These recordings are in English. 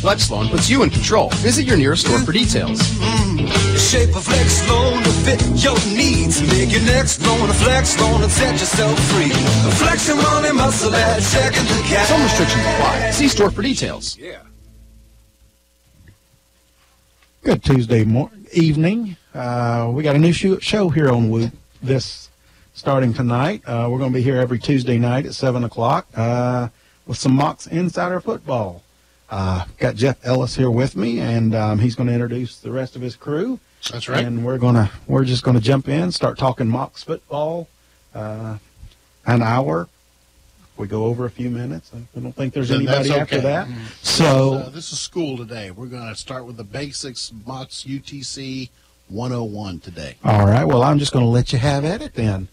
Flex Loan puts you in control. Visit your nearest store for details. Shape a flex loan to fit your needs. Make your next loan a flex loan and set yourself free. Flex your money muscle at checking the cash. Some restrictions apply. See store for details. Yeah. Good Tuesday evening. We got a new show here on Whoop this starting tonight. We're going to be here every Tuesday night at 7 o'clock with some Mocs Insider football. Got Jeff Ellis here with me, and he's going to introduce the rest of his crew. That's right. And we're just going to jump in, start talking Mocs football. An hour. We go over a few minutes. I don't think there's anybody after that. So this is school today. We're going to start with the basics. Mocs UTC 101 today. All right. Well, I'm just going to let you have at it then.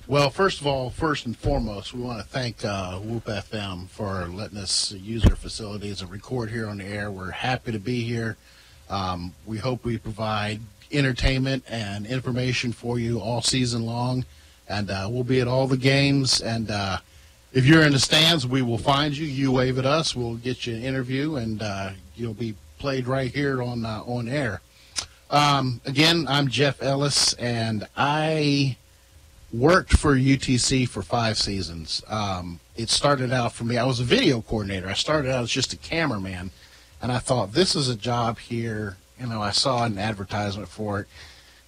Well, first of all, first and foremost, we want to thank Whoop FM for letting us use their facilities and record here on the air. We're happy to be here. We hope we provide entertainment and information for you all season long, and we'll be at all the games. And if you're in the stands, we will find you. You wave at us, we'll get you an interview, and you'll be played right here on air. Again, I'm Jeff Ellis, and I worked for UTC for 5 seasons. It started out for me, I was a video coordinator. I started out as just a cameraman, and I thought, this is a job here. You know, I saw an advertisement for it.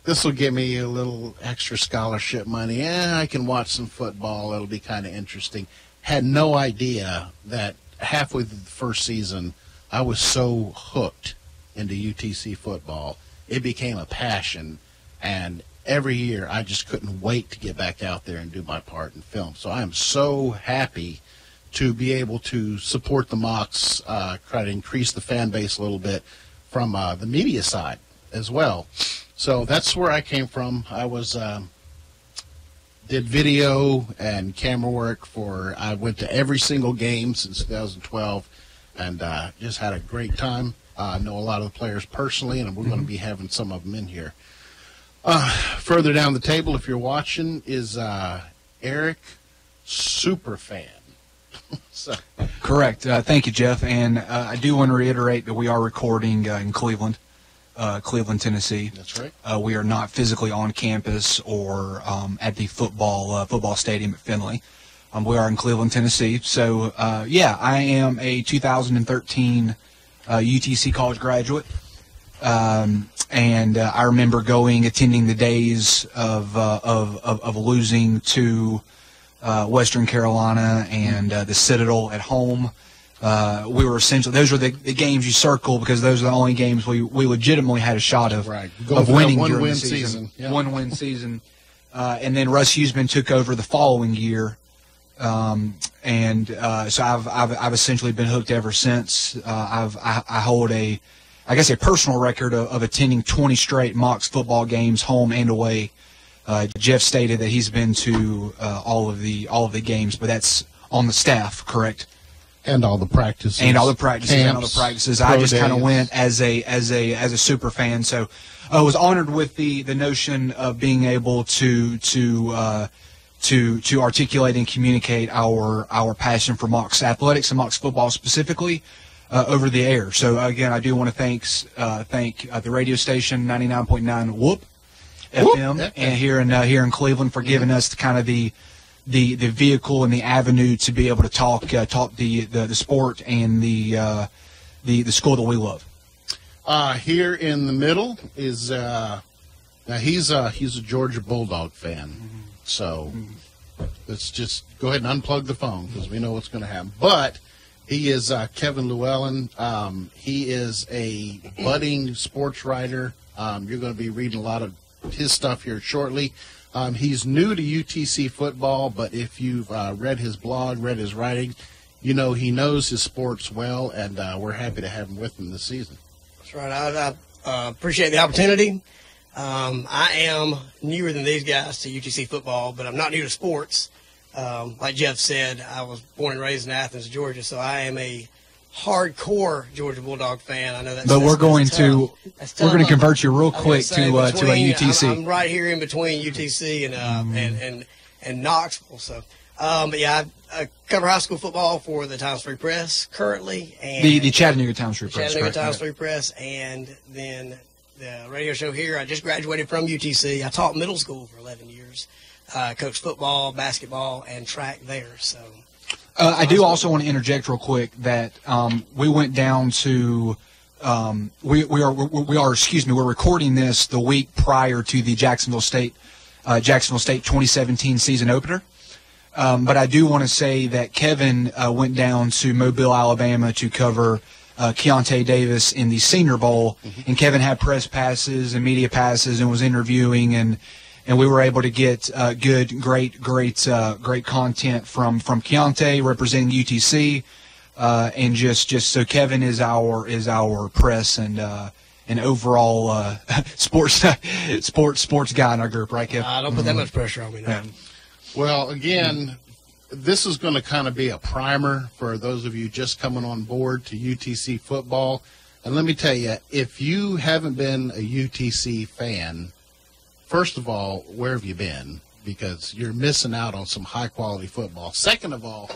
This will give me a little extra scholarship money. I can watch some football. It'll be kind of interesting. Had no idea that halfway through the first season, I was so hooked into UTC football. It became a passion, and every year I just couldn't wait to get back out there and do my part in film. So I am so happy to be able to support the Mocs, try to increase the fan base a little bit from the media side as well. So that's where I came from. I was did video and camera work I went to every single game since 2012, and just had a great time. I know a lot of the players personally, and we're going to be having some of them in here. Further down the table, if you're watching, is Eric, Superfan. So. Correct. Thank you, Jeff. And I do want to reiterate that we are recording in Cleveland, Tennessee. That's right. We are not physically on campus or at the football stadium at Finley. We are in Cleveland, Tennessee. So, yeah, I am a 2013 UTC college graduate. And I remember attending the days of losing to Western Carolina and the Citadel at home. We were essentially, those were the games you circle because those are the only games we legitimately had a shot of winning during the season. Yeah. 1-win season. And then Russ Huseman took over the following year. So I've essentially been hooked ever since. I hold a personal record of attending 20 straight Mocs football games, home and away. Jeff stated that he's been to all of the games, but that's on the staff, correct? And all the practices. And all the practices. Camps, I just kind of went as a super fan. So I was honored with the notion of being able to articulate and communicate our passion for Mocs athletics and Mocs football specifically. Over the air. So again, I do want to thank the radio station 99.9 Whoop FM and here in Cleveland for giving us the vehicle and the avenue to be able to talk the sport and the school that we love. Here in the middle is now he's a Georgia Bulldog fan. So let's just go ahead and unplug the phone because we know what's going to happen. But he is Kevin Llewellyn. He is a budding sports writer. You're going to be reading a lot of his stuff here shortly. He's new to UTC football, but if you've read his blog, read his writing, you know he knows his sports well, and we're happy to have him with him this season. That's right. I appreciate the opportunity. I am newer than these guys to UTC football, but I'm not new to sports. Like Jeff said, I was born and raised in Athens, Georgia, so I am a hardcore Georgia Bulldog fan. I know that's. But we're going to convert you real quick to a UTC. I'm right here in between UTC and Knoxville. So, But yeah, I cover high school football for the Times Free Press currently, and The Chattanooga Times Free Press. Chattanooga correct? Times Free Press, and then the radio show here. I just graduated from UTC. I taught middle school for 11 years. Coached football, basketball, and track there. So I do also want to interject real quick that we went down to we're recording this the week prior to the Jacksonville State 2017 season opener. But I do want to say that Kevin went down to Mobile, Alabama to cover Keontae Davis in the Senior Bowl, and Kevin had press passes and media passes and was interviewing, and we were able to get great content from Keontae representing UTC, and just so Kevin is our press and overall sports guy in our group, right, Kevin? I don't put that much pressure on me now. Yeah. Well, again, this is going to kind of be a primer for those of you just coming on board to UTC football. And let me tell you, if you haven't been a UTC fan, first of all, where have you been? Because you're missing out on some high-quality football. Second of all,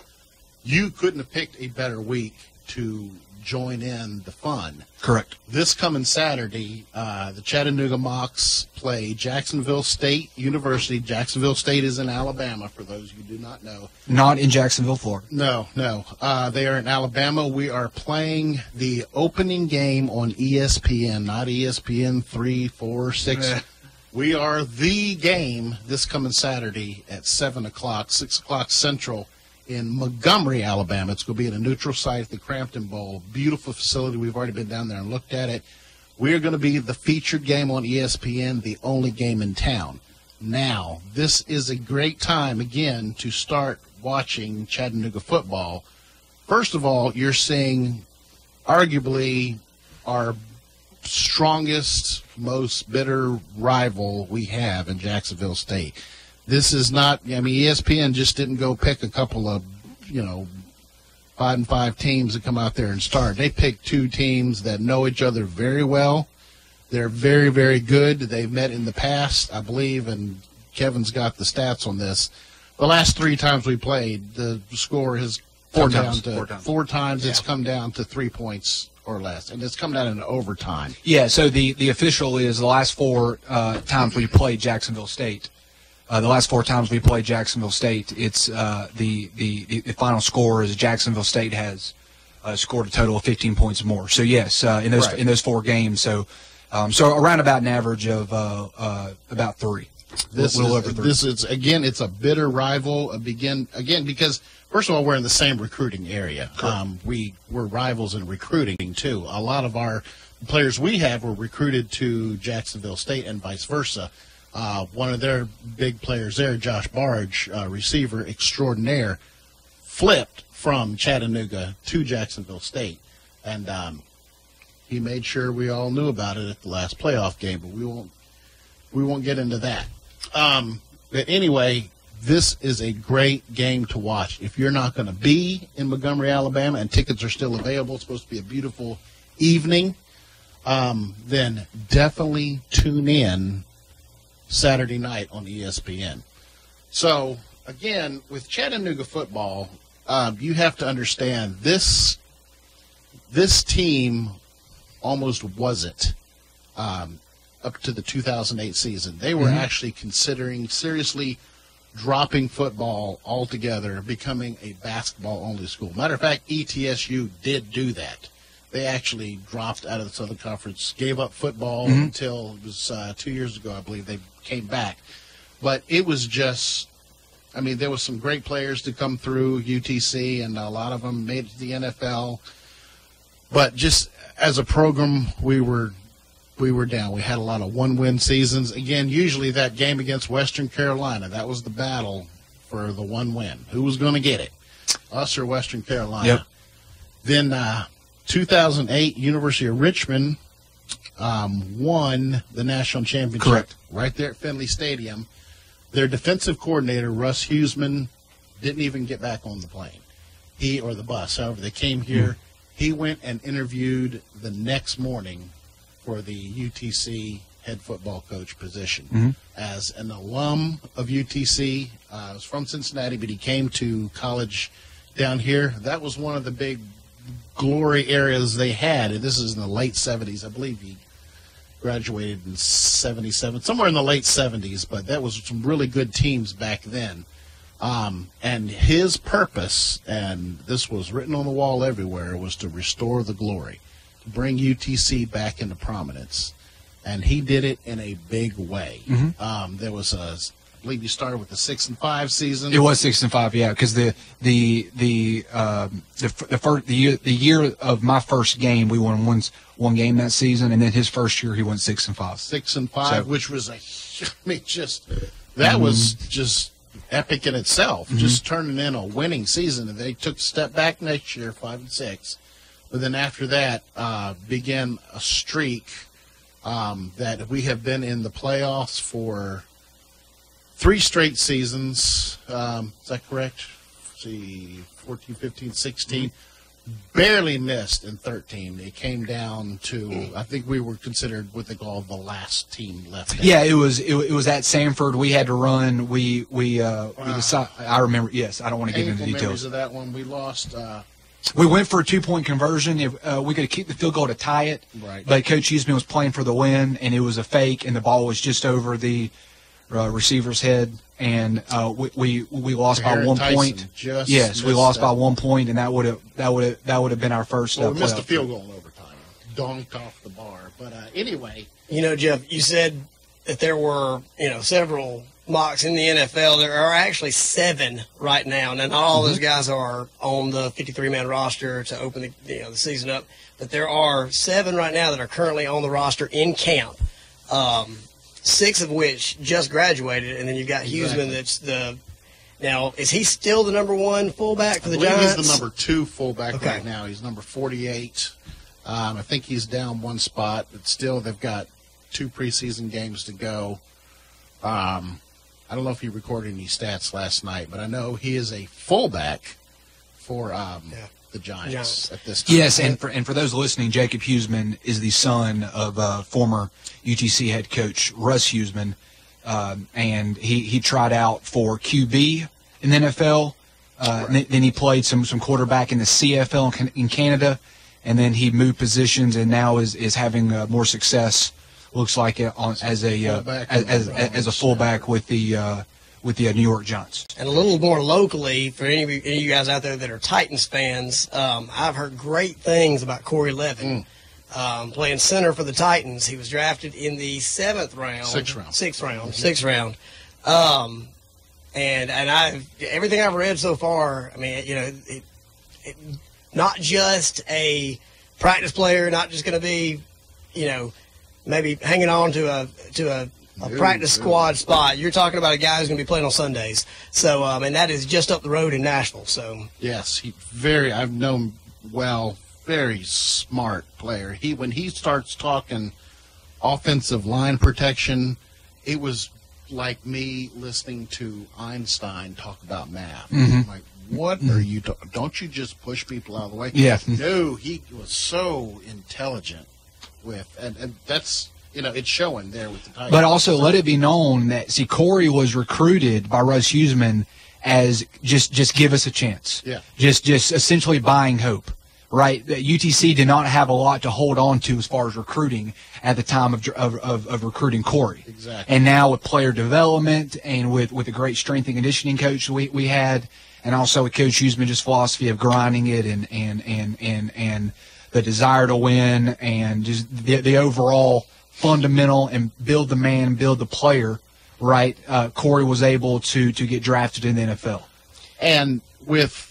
you couldn't have picked a better week to join in the fun. Correct. This coming Saturday, the Chattanooga Mocs play Jacksonville State University. Jacksonville State is in Alabama, for those who do not know. Not in Jacksonville, Florida. No. They are in Alabama. We are playing the opening game on ESPN, not ESPN 3, 4, 6. We are the game this coming Saturday at 7 o'clock, 6 o'clock Central, in Montgomery, Alabama. It's going to be at a neutral site at the Crampton Bowl. Beautiful facility. We've already been down there and looked at it. We are going to be the featured game on ESPN, the only game in town. Now, this is a great time, again, to start watching Chattanooga football. First of all, you're seeing arguably our strongest, most bitter rival we have in Jacksonville State. This is not, ESPN just didn't go pick a couple of, 5-5 teams that come out there and start. They picked two teams that know each other very well. They're very, very good. They've met in the past, I believe, and Kevin's got the stats on this. The last 3 times we played, the score has come down to four times. It's come down to 3 points or less, and it's come down in overtime. Yeah, so the official is the last 4 times we played Jacksonville State. The last 4 times we played Jacksonville State, it's the final score is Jacksonville State has scored a total of 15 points more. So yes, in those 4 games, so around about an average of about 3. Over 3. This is again, it's a bitter rival. Because first of all, we're in the same recruiting area. We're rivals in recruiting too. A lot of our players we have were recruited to Jacksonville State and vice versa. One of their big players there, Josh Barge, receiver extraordinaire, flipped from Chattanooga to Jacksonville State, and he made sure we all knew about it at the last playoff game. But we won't get into that. But anyway, this is a great game to watch. If you're not going to be in Montgomery, Alabama, and tickets are still available, it's supposed to be a beautiful evening, then definitely tune in Saturday night on ESPN. So, again, with Chattanooga football, you have to understand this team almost wasn't up to the 2008 season. They were actually considering seriously dropping football altogether, becoming a basketball-only school. Matter of fact, ETSU did do that. They actually dropped out of the Southern Conference, gave up football until it was 2 years ago, I believe. They came back. But it was just, there was some great players to come through UTC, and a lot of them made it to the NFL. But just as a program, we were down. We had a lot of one-win seasons. Again, usually that game against Western Carolina, that was the battle for the one win. Who was going to get it? Us or Western Carolina? Yep. Then 2008, University of Richmond won the national championship. Correct. Right there at Finley Stadium. Their defensive coordinator, Russ Huseman, didn't even get back on the plane. Or the bus. However, they came here. He went and interviewed the next morning for the UTC head football coach position. As an alum of UTC, I was from Cincinnati, but he came to college down here. That was one of the big glory areas they had, and this is in the late 70s. I believe he graduated in 77, somewhere in the late 70s, but that was some really good teams back then. And his purpose, and this was written on the wall everywhere, was to restore the glory, to bring UTC back into prominence. And he did it in a big way. There was I believe you started with the 6-5 season. It was 6-5, yeah, because the year of my first game, we won one game that season, and then his first year he won 6-5. 6-5, which was that was just epic in itself, just turning in a winning season. And they took a step back next year, 5-6, but then after that began a streak that we have been in the playoffs for 3 straight seasons. Is that correct? Let's see, 14, 15, 16. Barely missed in 13. It came down to, I think we were considered what they call the last team left. Yeah, it was at Sanford. We had to run. We decided, I remember. Yes, I don't want to get into Memories details of that one. We lost. We went for a 2-point conversion. We could keep the field goal to tie it, Right. But Coach Huseman was playing for the win, and it was a fake, and the ball was just over the receiver's head, and we lost by 1 point. Yes, we lost by 1 point, and that would have been our first. Well, we missed a playoff field goal in overtime. Donked off the bar. But anyway, Jeff, you said that there were several Mocs in the NFL. There are actually 7 right now. Now, not all those guys are on the 53-man roster to open the season up, but there are 7 right now that are currently on the roster in camp. 6 of which just graduated, and then you've got Huseman. That's now. Is he still the number 1 fullback for the Giants? He's the number 2 fullback right now. He's number 48. I think he's down 1 spot, but still they've got 2 preseason games to go. I don't know if he recorded any stats last night, but I know he is a fullback for the Giants at this time. Yes, and for those listening, Jacob Huseman is the son of former UTC head coach Russ Huseman, and he tried out for QB in the NFL. Then he played some quarterback in the CFL in Canada, and then he moved positions and now is having more success. Looks like as a fullback with the New York Giants. And a little more locally, for any of you guys out there that are Titans fans, I've heard great things about Corey Levin. Playing center for the Titans. He was drafted in the 7th round. 6th round. And everything I've read so far, I mean, it not just a practice player, not just going to be, maybe hanging on to a practice squad spot. You're talking about a guy who's going to be playing on Sundays. So, and that is just up the road in Nashville. So yes, I've known well. Very smart player. When he starts talking offensive line protection, it was like me listening to Einstein talk about math. Like, what are you don't you just push people out of the way? Yeah. No, he was so intelligent and that's it's showing there with the Titans. But also let it be known that Corey was recruited by Russ Huseman as just give us a chance. Yeah. Just essentially buying hope. Right, that UTC did not have a lot to hold on to as far as recruiting at the time of recruiting Corey. Exactly. And now with player development and with a great strength and conditioning coach we had, and also with Coach Huseman, just philosophy of grinding it and the desire to win and just the overall fundamental and build the man, build the player. Right, Corey was able to get drafted in the NFL. And with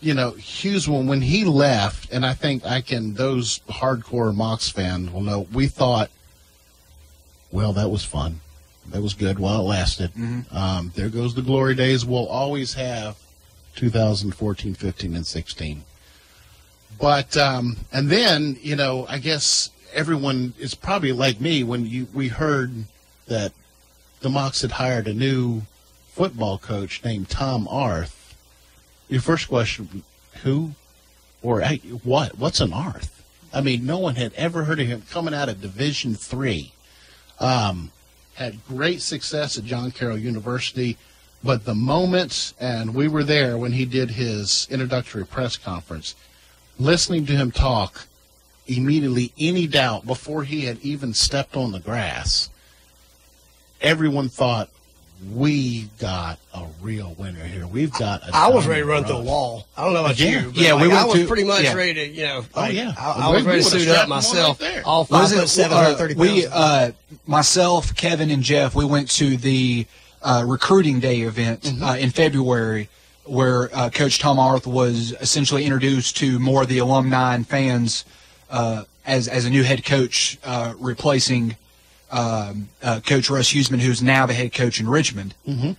Huseman, when he left, and I think those hardcore Mocs fans will know, we thought, well, that was fun. That was good while it lasted. There goes the glory days. We'll always have 2014, 15, and 16. But, and then, I guess everyone is probably like me when we heard that the Mocs had hired a new football coach named Tom Arth. Your first question, who or what? What's an Arth? I mean, no one had ever heard of him coming out of Division III. Had great success at John Carroll University, but the moments, and we were there when he did his introductory press conference, listening to him talk, immediately any doubt before he had even stepped on the grass, everyone thought, we got a real winner here. We've got a I was ready to run through a wall. I don't know about you. But Yeah, we went I was to- pretty much yeah. ready to, you know. Oh, yeah. I was ready to suit up myself. All 5'7", 130 pounds. Myself, Kevin, and Jeff, we went to the recruiting day event in February, where Coach Tom Arth was essentially introduced to more of the alumni and fans as a new head coach, replacing Coach Russ Huseman, who's now the head coach in Richmond,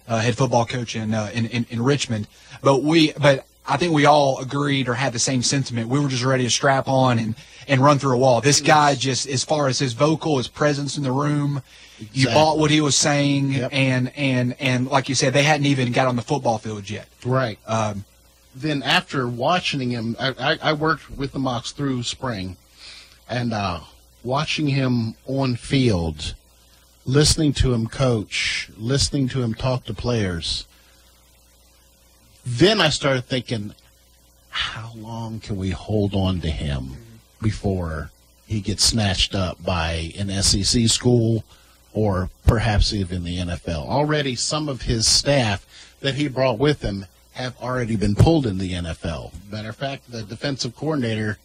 head football coach in Richmond. But I think we all agreed or had the same sentiment. We were just ready to strap on and run through a wall. This guy, just as far as his vocal, his presence in the room, you bought what he was saying, and like you said, they hadn't even got on the football field yet. Right. Then after watching him, I worked with the Mocs through spring, and watching him on field, listening to him coach, listening to him talk to players, then I started thinking, how long can we hold on to him before he gets snatched up by an SEC school or perhaps even the NFL? Already some of his staff that he brought with him have already been pulled in the NFL. Matter of fact, the defensive coordinator,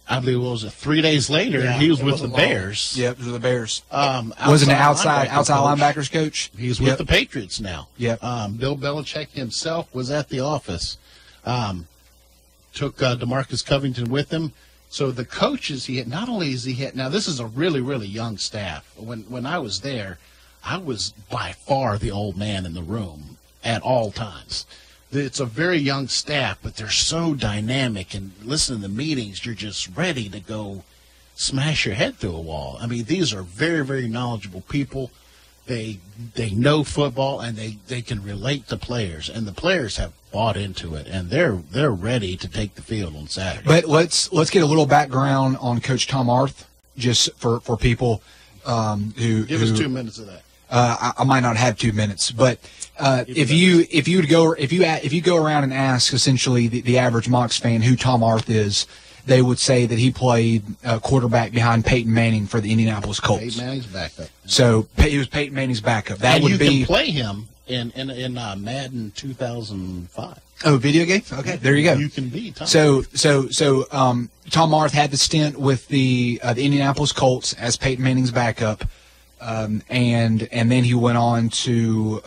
I believe, what was it, 3 days later, he was with the Bears. Yep, it was the Bears. Wasn't an outside linebackers coach? He's with the Patriots now. Yep. Bill Belichick himself was at the office. Took DeMarcus Covington with him. So the coaches he had, not only is he had, now this is a really, really young staff. When I was there, I was by far the old man in the room at all times. It's a very young staff, but they're so dynamic, and listening to meetings, you're just ready to go smash your head through a wall. I mean, these are very, very knowledgeable people. They know football, and they can relate to players, and the players have bought into it, and they're ready to take the field on Saturday. But let's get a little background on Coach Tom Arth, just for people who Give us 2 minutes of that. I might not have 2 minutes, but if you go around and ask essentially the average Mocs fan who Tom Arth is, they would say that he played quarterback behind Peyton Manning for the Indianapolis Colts. Peyton Manning's backup. So he was Peyton Manning's backup. That and would you be can play him in Madden 2005. Oh, video game. Okay, there you go. You can be Tom. So Tom Arth had the stint with the Indianapolis Colts as Peyton Manning's backup. And then he went on to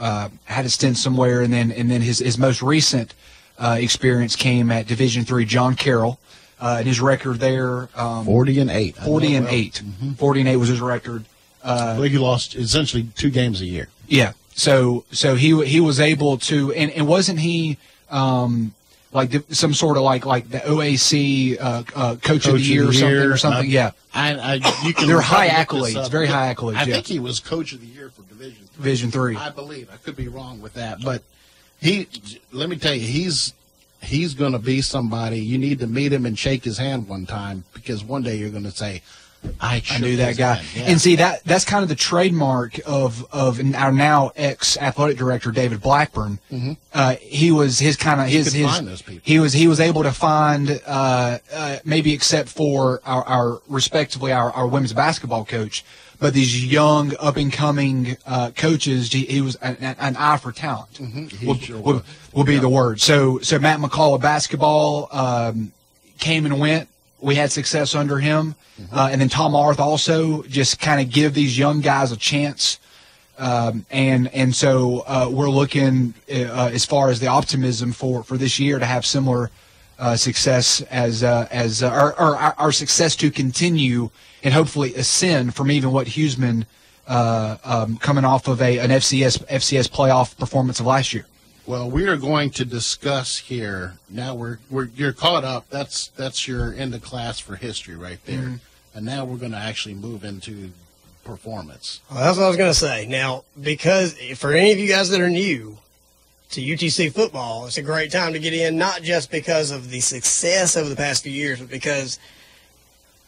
had a stint somewhere, and then his most recent experience came at Division III John Carroll, and his record there 40-8. 40-8. 40-8 was his record. I believe he lost essentially 2 games a year. Yeah. So he was able to, and wasn't he like some sort of like the OAC Coach of the Year or something? Yeah. You can They're high accolades, very high accolades. I think he was Coach of the Year for Division III. I believe. I could be wrong with that, but let me tell you, he's going to be somebody. You need to meet him and shake his hand one time, because one day you're going to say, I knew that guy. Yeah. And see, that's kind of the trademark of our now ex-athletic director, David Blackburn. He was find those people. He was able to find, maybe except for our respectively our women's basketball coach, but these young up-and-coming coaches, he was an eye for talent. Will be the word. So Matt McCall of basketball came and went. We had success under him. And then Tom Arth also just kind of give these young guys a chance. And so we're looking as far as the optimism for this year to have similar success as our success to continue and hopefully ascend from even what Huseman coming off of an FCS playoff performance of last year. Well, we are going to discuss here now. You're caught up. That's your end of class for history right there. And now we're going to actually move into performance. Well, that's what I was going to say. Now, because for any of you guys that are new to UTC football, it's a great time to get in, not just because of the success over the past few years, but because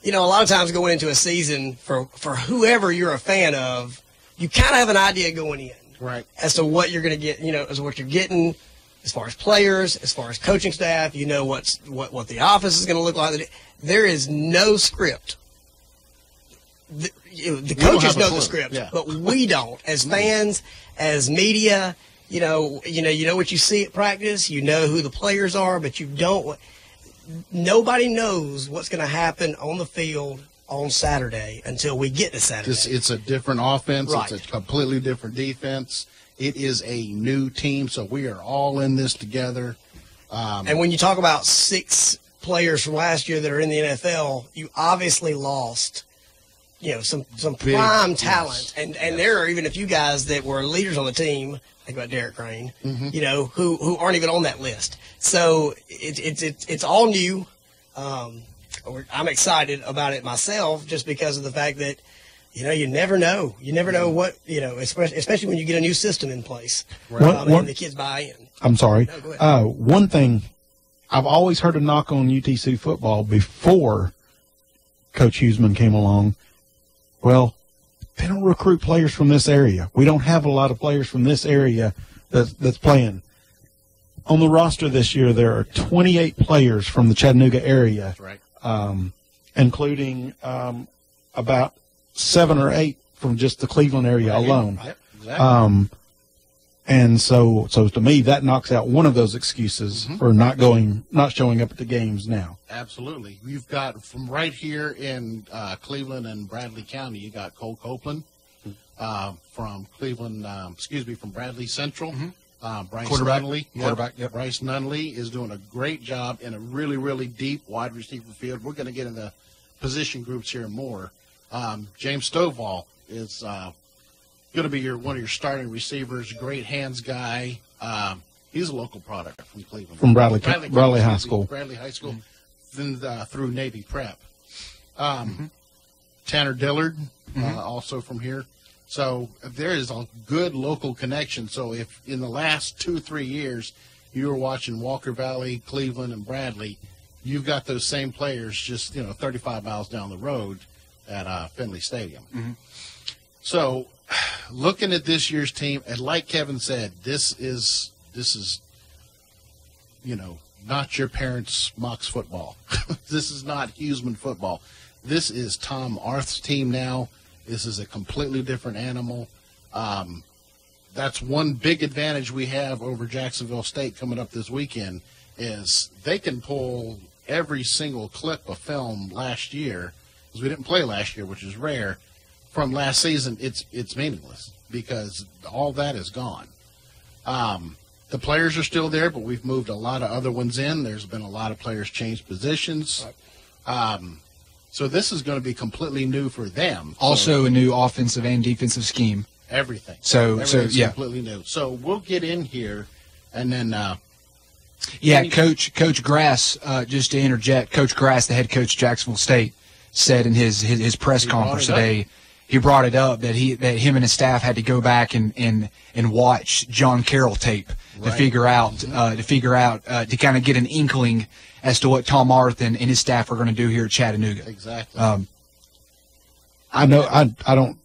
a lot of times going into a season for whoever you're a fan of, you kind of have an idea going in. Right. As to what you're going to get, as to what you're getting as far as players, as far as coaching staff, what the office is going to look like. There is no script. The coaches know the script, but we don't. As fans, as media, you know what you see at practice, you know who the players are, but you don't. Nobody knows what's going to happen on the field on Saturday until we get to Saturday. It's a different offense. Right. It's a completely different defense. It is a new team, so we are all in this together. And when you talk about 6 players from last year that are in the NFL, you obviously lost, some prime talent. And there are even a few guys that were leaders on the team. Think about Derek Crane, who aren't even on that list. So it's all new. I'm excited about it myself just because of the fact that, you never know. You never know what, especially when you get a new system in place. Right. And the kids buy in. I'm sorry. No, go ahead. One thing, I've always heard a knock on UTC football before Coach Huseman came along. Well, they don't recruit players from this area. We don't have a lot of players from this area that's playing. On the roster this year, there are 28 players from the Chattanooga area. That's right. Including about 7 or 8 from just the Cleveland area alone. Yep, exactly. And so to me, that knocks out one of those excuses for not showing up at the games now. Absolutely. You've got from right here in Cleveland and Bradley County, you got Cole Copeland from Cleveland, from Bradley Central. Bryce Nunley. Quarterback, yep. Bryce Nunley is doing a great job in a really, really deep wide receiver field. We're going to get in the position groups here more. James Stovall is going to be one of your starting receivers. Great hands guy. He's a local product from Cleveland. From Bradley High School. Bradley High School. Then through Navy Prep. Tanner Dillard, also from here. So there is a good local connection. So if in the last 2-3 years you were watching Walker Valley, Cleveland, and Bradley, you've got those same players just 35 miles down the road at Finley Stadium. So looking at this year's team, and like Kevin said, this is not your parents' Mocs football. This is not Huseman football. This is Tom Arth's team now. This is a completely different animal. That's one big advantage we have over Jacksonville State coming up this weekend is they can pull every single clip of film last year, because we didn't play last year, which is rare. From last season, it's meaningless because all that is gone. The players are still there, but we've moved a lot of other ones in. There's been a lot of players change positions. So this is going to be completely new for them. Also a new offensive and defensive scheme. Everything. Everything's completely new. So we'll get in here, and then Coach Grass, just to interject, Coach Grass, the head coach of Jacksonville State, said in his press conference today, he brought it up that him and his staff had to go back and watch John Carroll tape to figure out to kind of get an inkling as to what Tom Arth and his staff are going to do here at Chattanooga. Exactly. I know I don't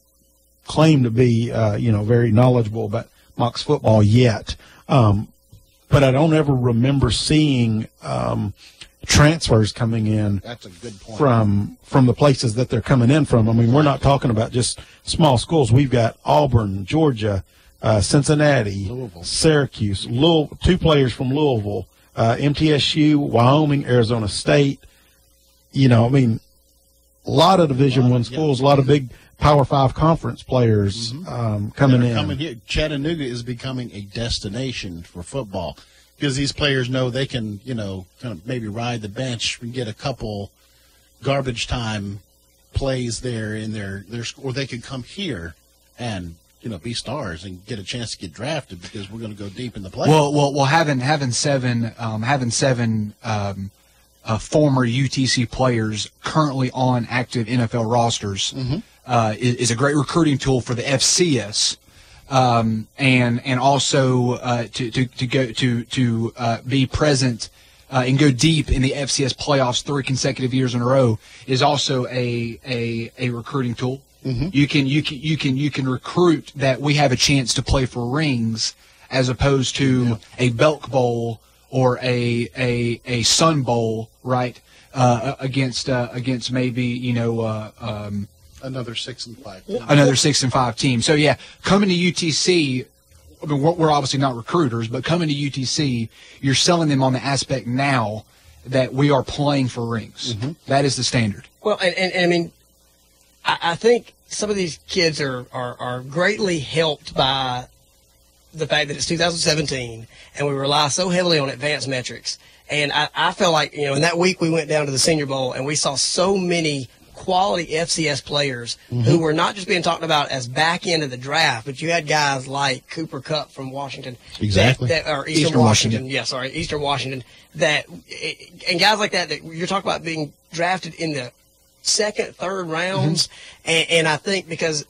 claim to be very knowledgeable about Mocs football yet, but I don't ever remember seeing transfers coming in. That's a good point. From the places that they're coming in from. I mean, we're not talking about just small schools. We've got Auburn, Georgia, Cincinnati, Louisville. Syracuse, 2 players from Louisville, MTSU, Wyoming, Arizona State. A lot of Division I schools, a lot of big Power 5 conference players coming in. Coming here. Chattanooga is becoming a destination for football because these players know they can, kind of maybe ride the bench and get a couple garbage time plays there in their or they could come here and be stars and get a chance to get drafted because we're going to go deep in the playoffs. Well, having seven former UTC players currently on active NFL rosters is a great recruiting tool for the FCS, and also to be present and go deep in the FCS playoffs 3 consecutive years in a row is also a recruiting tool. Mm-hmm. You can recruit that we have a chance to play for rings as opposed to a Belk Bowl or a Sun Bowl, right? Against maybe another 6-5 team. Another 6-5 team. So yeah, coming to UTC. I mean, we're obviously not recruiters, but coming to UTC, you're selling them on the aspect now that we are playing for rings. Mm-hmm. That is the standard. Well, and I mean, I think some of these kids are greatly helped by the fact that it's 2017 and we rely so heavily on advanced metrics. And I felt like, in that week we went down to the Senior Bowl and we saw so many quality FCS players who were not just being talked about as back end of the draft, but you had guys like Cooper Kupp from Washington. Exactly. Or Eastern Washington. Yeah, sorry, Eastern Washington. And guys like that you're talking about being drafted in the second, third rounds. And I think because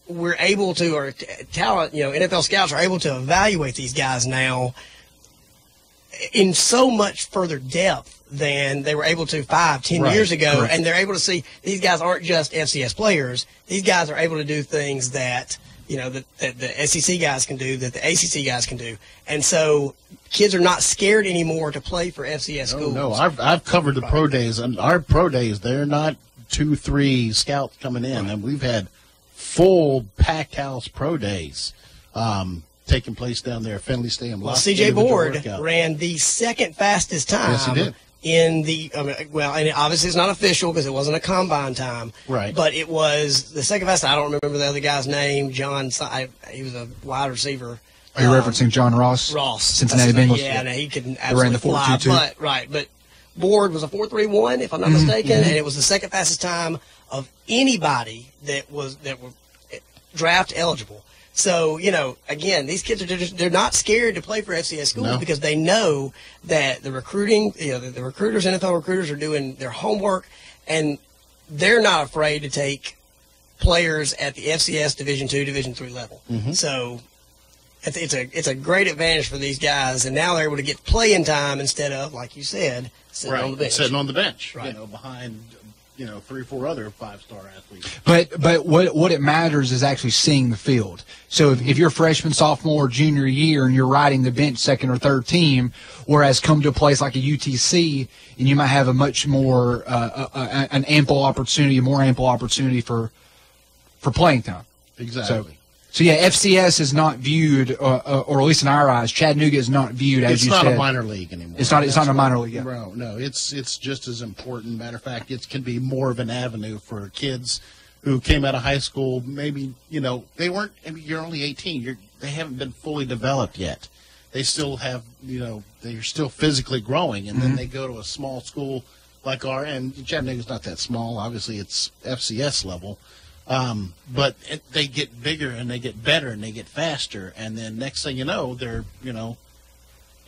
we're able to, or talent, NFL scouts are able to evaluate these guys now in so much further depth than they were able to 5-10 years ago. Correct. And they're able to see these guys aren't just FCS players. These guys are able to do things that, that the SEC guys can do, that the ACC guys can do. And so kids are not scared anymore to play for FCS schools. No, I've covered the pro days, and our pro days, they're not 2-3 scouts coming in. And we've had full packed house pro days taking place down there at Finley Stadium. Well, C.J. Board ran the second fastest time. Yes, he did. In the and obviously it's not official because it wasn't a combine time, right? But it was the second fastest. I don't remember the other guy's name. John, he was a wide receiver. Are you referencing John Ross? Ross, Cincinnati Bengals. Yeah, and he could ran the fly. 4.22. But Board was a 4.31, if I'm not mistaken, and it was the second fastest time of anybody that were draft eligible. So, again, these kids they're not scared to play for FCS schools because they know that the recruiting, the recruiters, NFL recruiters are doing their homework, and they're not afraid to take players at the FCS Division II, Division III level. Mm-hmm. So it's a great advantage for these guys, and now they're able to get playing time instead of, like you said, sitting on the bench. Sitting on the bench, right. Behind 3-4 other 5-star athletes. But what it matters is actually seeing the field. So if you're freshman, sophomore, junior year, and you're riding the bench second or third team, whereas come to a place like a UTC, and you might have a much more a more ample opportunity for playing time. Exactly. So yeah, FCS is not viewed, or at least in our eyes, Chattanooga is not viewed as you said. It's not a minor league anymore. It's not a minor league. Yeah. No, it's just as important. Matter of fact, it can be more of an avenue for kids who came out of high school. Maybe they weren't. I mean, you're only 18. They haven't been fully developed yet. They still have. They're still physically growing, and then they go to a small school like and Chattanooga's not that small. Obviously, it's FCS level. But they get bigger and they get better and they get faster, and then next thing you know, they're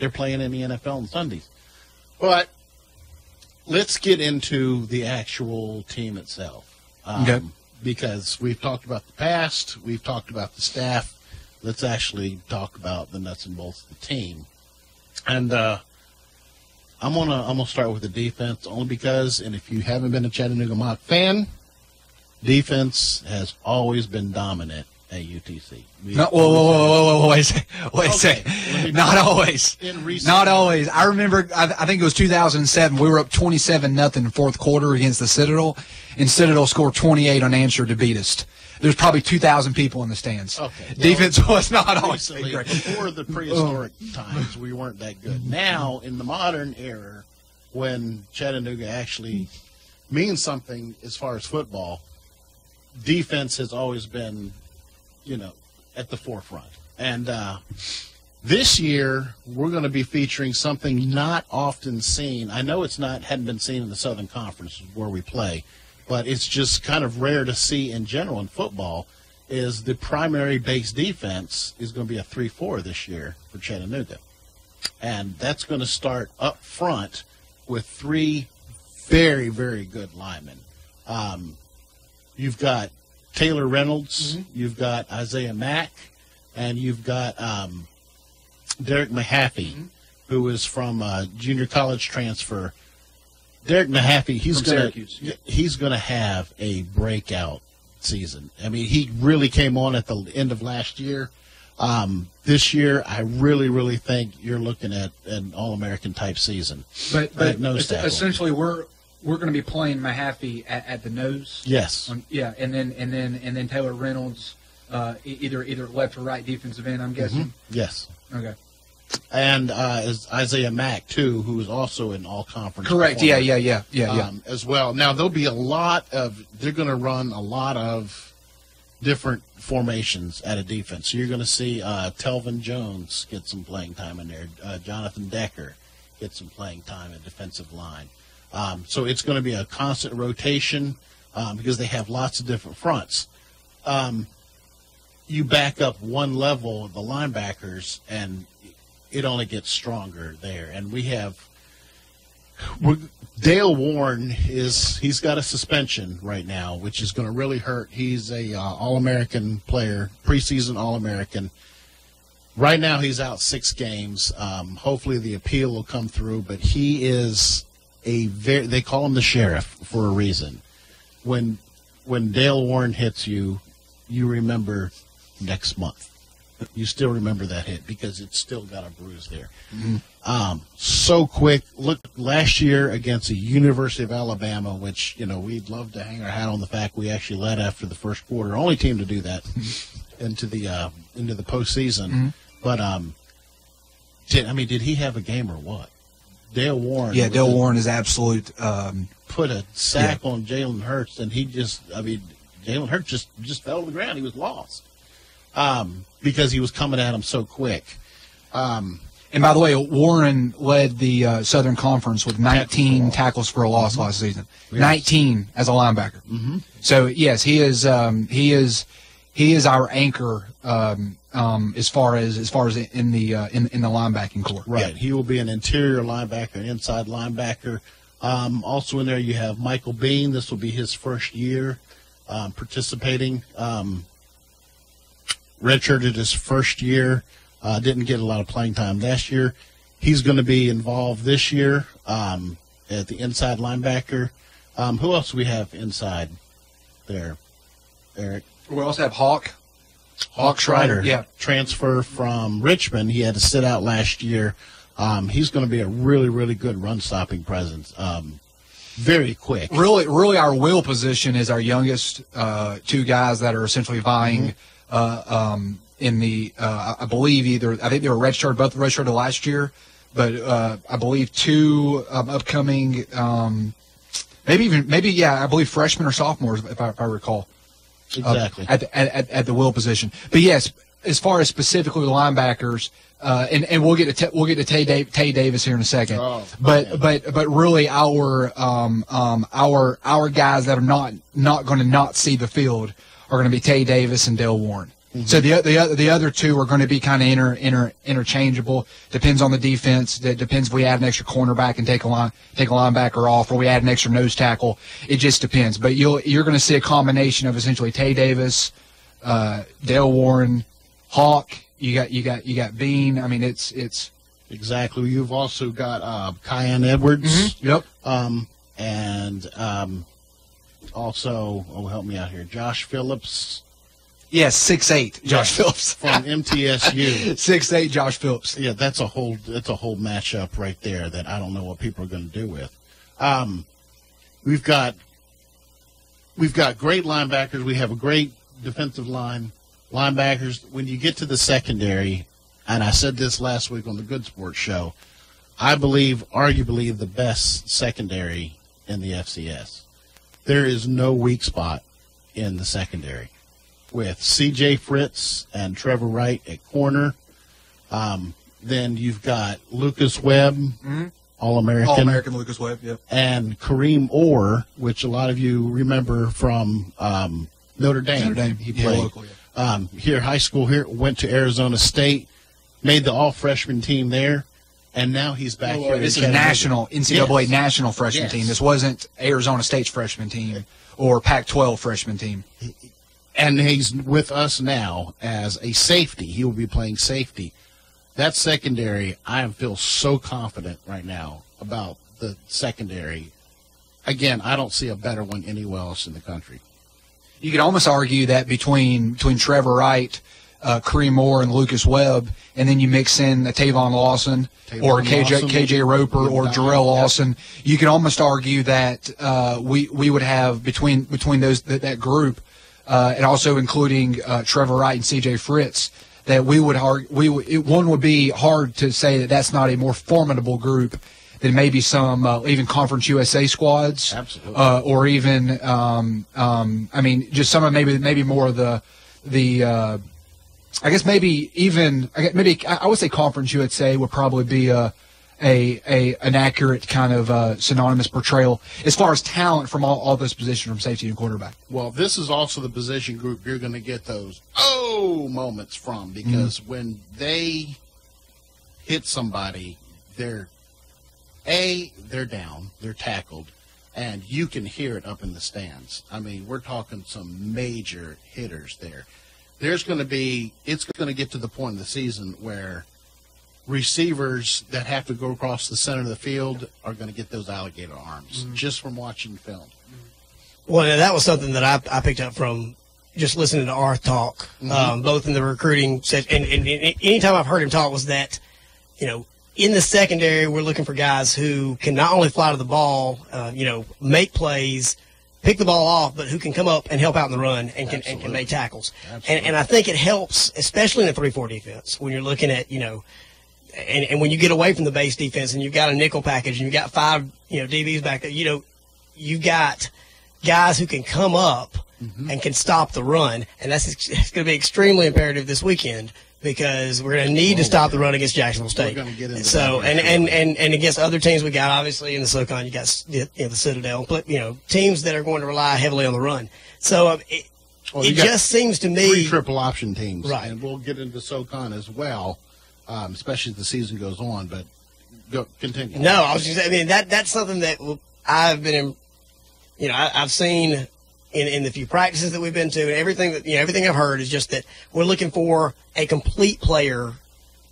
playing in the NFL on Sundays. But let's get into the actual team itself, because we've talked about the past, we've talked about the staff. Let's actually talk about the nuts and bolts of the team, and I'm gonna start with the defense only because, and if you haven't been a Chattanooga Mocs fan, defense has always been dominant at UTC. Whoa, wait a second. Not always. Not always. I remember, I think it was 2007, we were up 27-0 in fourth quarter against the Citadel, and Citadel scored 28 unanswered to beat us. There's probably 2,000 people in the stands. Okay. Defense was not always great. Before the prehistoric times, we weren't that good. Now, in the modern era, when Chattanooga actually means something as far as football, defense has always been, at the forefront. And this year, we're going to be featuring something not often seen. I know hadn't been seen in the Southern Conference where we play, but it's just kind of rare to see in general in football, is the primary base defense is going to be a 3-4 this year for Chattanooga. And that's going to start up front with 3 very, very good linemen. You've got Taylor Reynolds, you've got Isaiah Mack, and you've got Derek Mahaffey. who is from junior college transfer. Derek Mahaffey, he's going to have a breakout season. I mean, he really came on at the end of last year. This year, I really think you're looking at an All-American type season. But essentially, we're going to be playing Mahaffey at the nose. Yes. And then Taylor Reynolds, either left or right defensive end, I'm guessing. Yes. Okay. And is Isaiah Mack too, who is also an all-conference. Correct. Yeah. As well. Now they're going to run a lot of different formations at a defense. So you're going to see Telvin Jones get some playing time in there. Jonathan Decker get some playing time at defensive line. So it's going to be a constant rotation because they have lots of different fronts. You back up one level, the linebackers, and it only gets stronger there. And Dale Warren he's got a suspension right now, which is going to really hurt. He's a All-American player, preseason All-American. Right now he's out 6 games. Hopefully the appeal will come through, but he is they call him the sheriff for a reason. When Dale Warren hits you, you remember next month. You still remember that hit because it's still got a bruise there. Mm-hmm. So quick. Look, last year against the University of Alabama, which, we'd love to hang our hat on the fact we actually led after the first quarter. Only team to do that into the postseason. Mm-hmm. But did he have a game or what? Dale Warren. Yeah, Dale Warren is absolute. Put a sack on Jalen Hurts, and Jalen Hurts just fell to the ground. He was lost. Because he was coming at him so quick. And by the way, Warren led the Southern Conference with 19 tackles for a loss last season. Yes. 19 as a linebacker. Mm-hmm. So yes, he is our anchor as far as in the linebacking core. Right. Yeah. He will be an interior linebacker, an inside linebacker. Also in there you have Michael Bean. This will be his first year participating. Redshirted his first year, didn't get a lot of playing time last year. He's going to be involved this year at the inside linebacker. Who else do we have inside there, Eric? We also have Hawk Schreider. Yeah. Transfer from Richmond. He had to sit out last year. He's going to be a really good run-stopping presence. Very quick. Really, our will position is our youngest 2 guys that are essentially vying. Mm-hmm. In the I believe I think they were redshirted, both redshirted last year, but I believe 2 upcoming maybe I believe freshmen or sophomores if I recall. Exactly. At the will position. But yes, as far as specifically the linebackers, and we'll get to Tay Davis here in a second. Oh, but really our guys that are not going to not see the field are going to be Tay Davis and Dale Warren. Mm-hmm. So the other 2 are going to be kind of interchangeable. Depends on the defense. That depends if we add an extra cornerback and take a linebacker off, or we add an extra nose tackle. It just depends. But you're going to see a combination of essentially Tay Davis, Dale Warren, Hawk. You got Bean. I mean, it's exactly. You've also got Kyan Edwards. Mm-hmm. Yep. And also, help me out here, Josh Phillips. Yes, 6'8", Josh Phillips from MTSU. 6'8", Josh Phillips. Yeah, that's a whole matchup right there that I don't know what people are going to do with. We've got great linebackers. We have a great defensive line. Linebackers. When you get to the secondary, and I said this last week on the Good Sports Show, I believe arguably the best secondary in the FCS. There is no weak spot in the secondary. With C.J. Fritz and Trevor Wright at corner. Then you've got Lucas Webb, mm-hmm. All-American. All-American Lucas Webb, yep. And Kareem Orr, which a lot of you remember from Notre Dame. He played locally, yeah. Here, high school here, went to Arizona State, made the all-freshman team there, and now he's back here. This is a national, NCAA national freshman team. This wasn't Arizona State's freshman team or Pac-12 freshman team. And he's with us now as a safety. He will be playing safety. that secondary, I feel so confident right now about the secondary. Again, I don't see a better one anywhere else in the country. You could almost argue that between Trevor Wright, Kareem Moore, and Lucas Webb, and then you mix in Tavon Lawson or KJ Roper or Jarrell Lawson, you can almost argue that we would have between those that group, and also including Trevor Wright and CJ Fritz, that one would be hard to say that that's not a more formidable group than maybe some even Conference USA squads. Absolutely. Or even I mean, just some of maybe more of the I guess maybe even I would say Conference USA would probably be an accurate kind of synonymous portrayal as far as talent from all those positions from safety and quarterback. Well, this is also the position group you're going to get those moments from, because when they hit somebody, they're down, they're tackled, and you can hear it up in the stands. I mean, we're talking some major hitters there. It's going to get to the point in the season where receivers that have to go across the center of the field are going to get those alligator arms just from watching film. Well, that was something that I picked up from just listening to Arth talk, both in the recruiting session and anytime I've heard him talk, was that, in the secondary, we're looking for guys who can not only fly to the ball, make plays, pick the ball off, but who can come up and help out in the run and can make tackles. And I think it helps, especially in a 3-4 defense, when you're looking at, and when you get away from the base defense and you've got a nickel package and you've got 5, DBs back there, you've got guys who can come up and can stop the run. And it's going to be extremely imperative this weekend, because we're going to need to stop the run against Jacksonville State. We're going to get into so that and against other teams we got, obviously in the SoCon, you got the Citadel, but teams that are going to rely heavily on the run. So it just seems to me 3 triple option teams, right? And we'll get into SoCon as well, especially as the season goes on. But continue. No, I was just, that's something that I've been, I've seen in the few practices that we've been to, and everything everything I've heard is just that we're looking for a complete player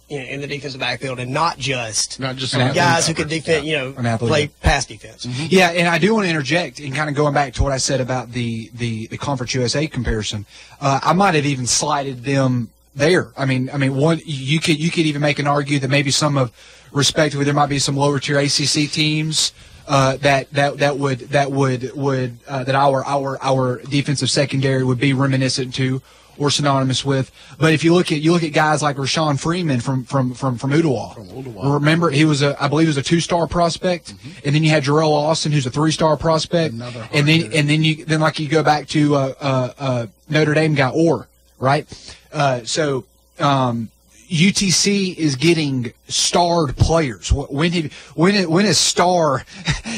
in the defensive backfield, and not just guys who can defend, play pass defense. Yeah, and I do want to interject, and kind of going back to what I said about the Conference USA comparison. I might have even slighted them there. I mean, one you could even make an argue that maybe some of, respectively, there might be some lower tier ACC teams that our defensive secondary would be reminiscent to or synonymous with. But if you look at guys like Rashawn Freeman from Ottawa. Remember, I believe he was a 2-star prospect, and then you had Jarrell Lawson, who's a 3-star prospect, and then you go back to Notre Dame guy Orr, right? So UTC is getting starred players. When has star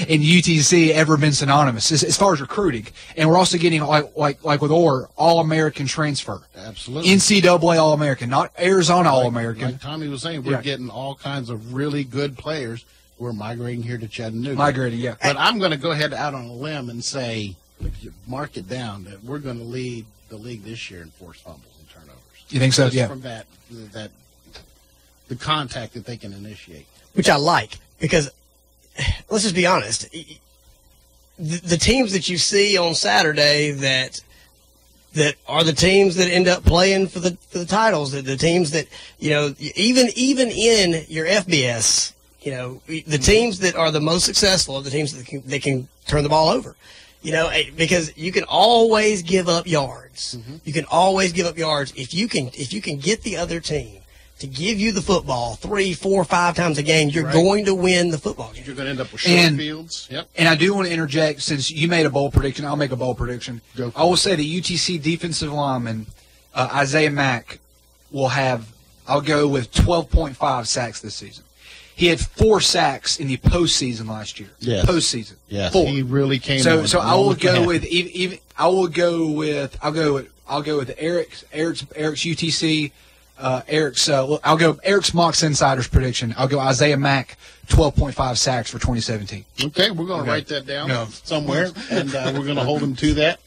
in UTC ever been synonymous as far as recruiting? And we're also getting, like with Orr, All-American transfer. Absolutely. NCAA All-American, not Arizona All-American. Like Tommy was saying, we're getting all kinds of really good players who are migrating here to Chattanooga. But I'm going to go ahead out on a limb and say, mark it down, that we're going to lead the league this year in forced fumbles and turnovers. You think so? Just from that the contact that they can initiate. Which I like, because let's just be honest. The teams that you see on Saturday that are the teams that end up playing for the titles, the teams that, even in your FBS, the teams that are the most successful are the teams that can turn the ball over. Because you can always give up yards. You can always give up yards if you can get the other team to give you the football 3, 4, 5 times a game. You're going to win the football game. You're going to end up with short fields. Yep. And I do want to interject, since you made a bold prediction. I'll make a bold prediction. I will say the UTC defensive lineman Isaiah Mack will have, I'll go with 12.5 sacks this season. He had 4 sacks in the postseason last year. Yes. Postseason. Yes. 4. He really came. So I will go with I'll go with Eric's UTC. Eric's Mocs Insiders prediction. I'll go Isaiah Mack, 12.5 sacks for 2017. Okay, we're going to write that down somewhere, and we're going to hold him to that.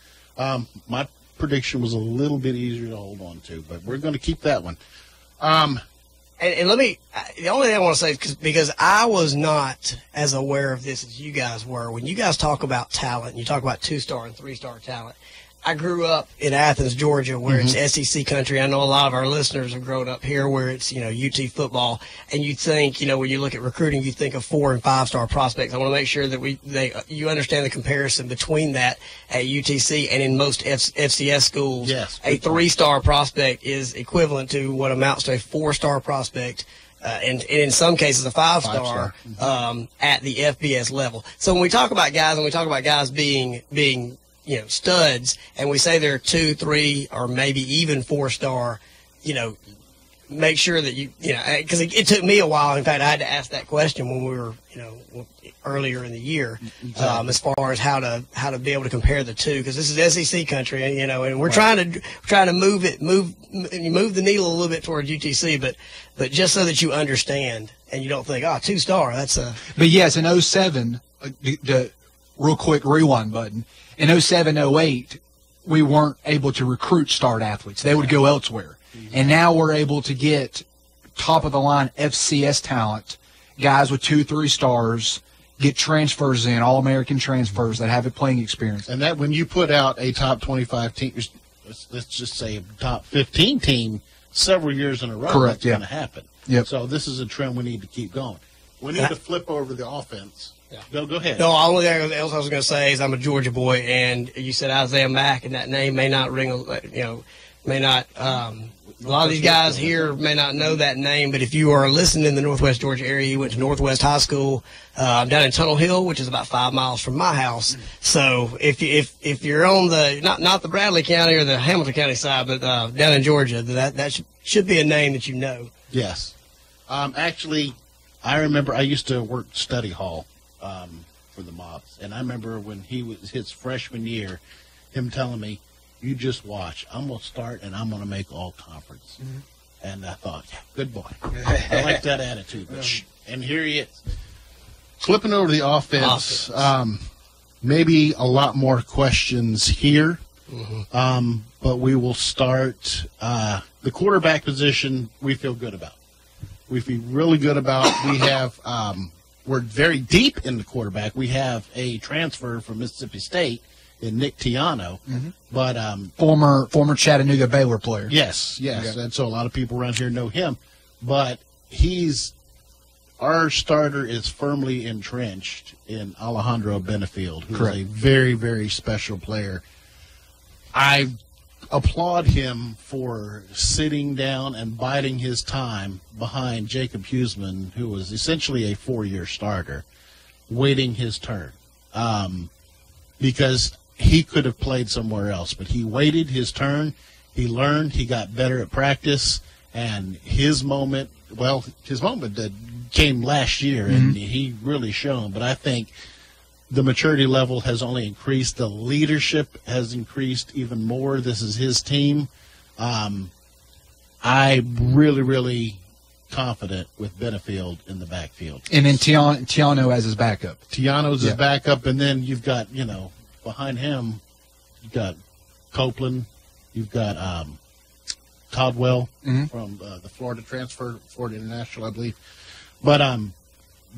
My prediction was a little bit easier to hold on to, but we're going to keep that one. And let me, the only thing I want to say is because I was not as aware of this as you guys were. When you guys talk about talent, you talk about 2-star and 3-star talent. I grew up in Athens, Georgia, where it's SEC country. I know a lot of our listeners have grown up here where it's, UT football. And you think, when you look at recruiting, you think of 4- and 5-star prospects. I want to make sure that you understand the comparison between that at UTC and in most FCS schools. Yes. A 3-star prospect is equivalent to what amounts to a 4-star prospect. And in some cases a 5-star at the FBS level. So when we talk about guys, being studs, and we say they're 2, 3, or maybe even 4-star, make sure that because it took me a while. In fact, I had to ask that question when we were, earlier in the year, as far as how to be able to compare the two, because this is SEC country, and we're trying to move the needle a little bit towards UTC, but just so that you understand and you don't think, 2-star, that's a. But yes, in 07, the real quick rewind button. In 07, 08, we weren't able to recruit star athletes. They would go elsewhere. And now we're able to get top-of-the-line FCS talent, guys with 2, 3 stars, get transfers in, All-American transfers that have a playing experience. And that when you put out a top 25 team, let's just say a top 15 team several years in a row, correct, that's going to happen. Yep. So this is a trend we need to keep going. We need to flip over the offense. Yeah. Go ahead. No, all only thing else I was going to say is I'm a Georgia boy, and you said Isaiah Mack, and that name may not ring, may not. A lot of these guys here may not know that name, but if you are listening in the Northwest Georgia area, he went to Northwest High School down in Tunnel Hill, which is about 5 miles from my house. So if you're on the not the Bradley County or the Hamilton County side, but down in Georgia, that should be a name that you know. Yes. Actually, I remember I used to work study hall for the Mocs, and I remember when he was his freshman year, him telling me, "You just watch. I'm going to start, and I'm going to make all conference." And I thought, good boy. I like that attitude. And here he is. Flipping over the offense. Maybe a lot more questions here, but we will start. The quarterback position we feel good about. We feel really good about. We have we're very deep in the quarterback. We have a transfer from Mississippi State in Nick Tiano, but former Chattanooga Baylor player. Yes, and so a lot of people around here know him. But our starter is firmly entrenched in Alejandro Benefield, who is a very, very special player. I applaud him for sitting down and biding his time behind Jacob Huseman, who was essentially a 4-year starter, waiting his turn. Because he could have played somewhere else, but he waited his turn. He learned. He got better at practice, and his moment that came last year, and he really shone. But I think the maturity level has only increased. The leadership has increased even more. This is his team. I'm really, really confident with Benefield in the backfield. And then Tiano as his backup. Tiano's his backup, and then you've got, behind him, you've got Copeland, you've got Caldwell from the Florida transfer, Florida International, I believe. But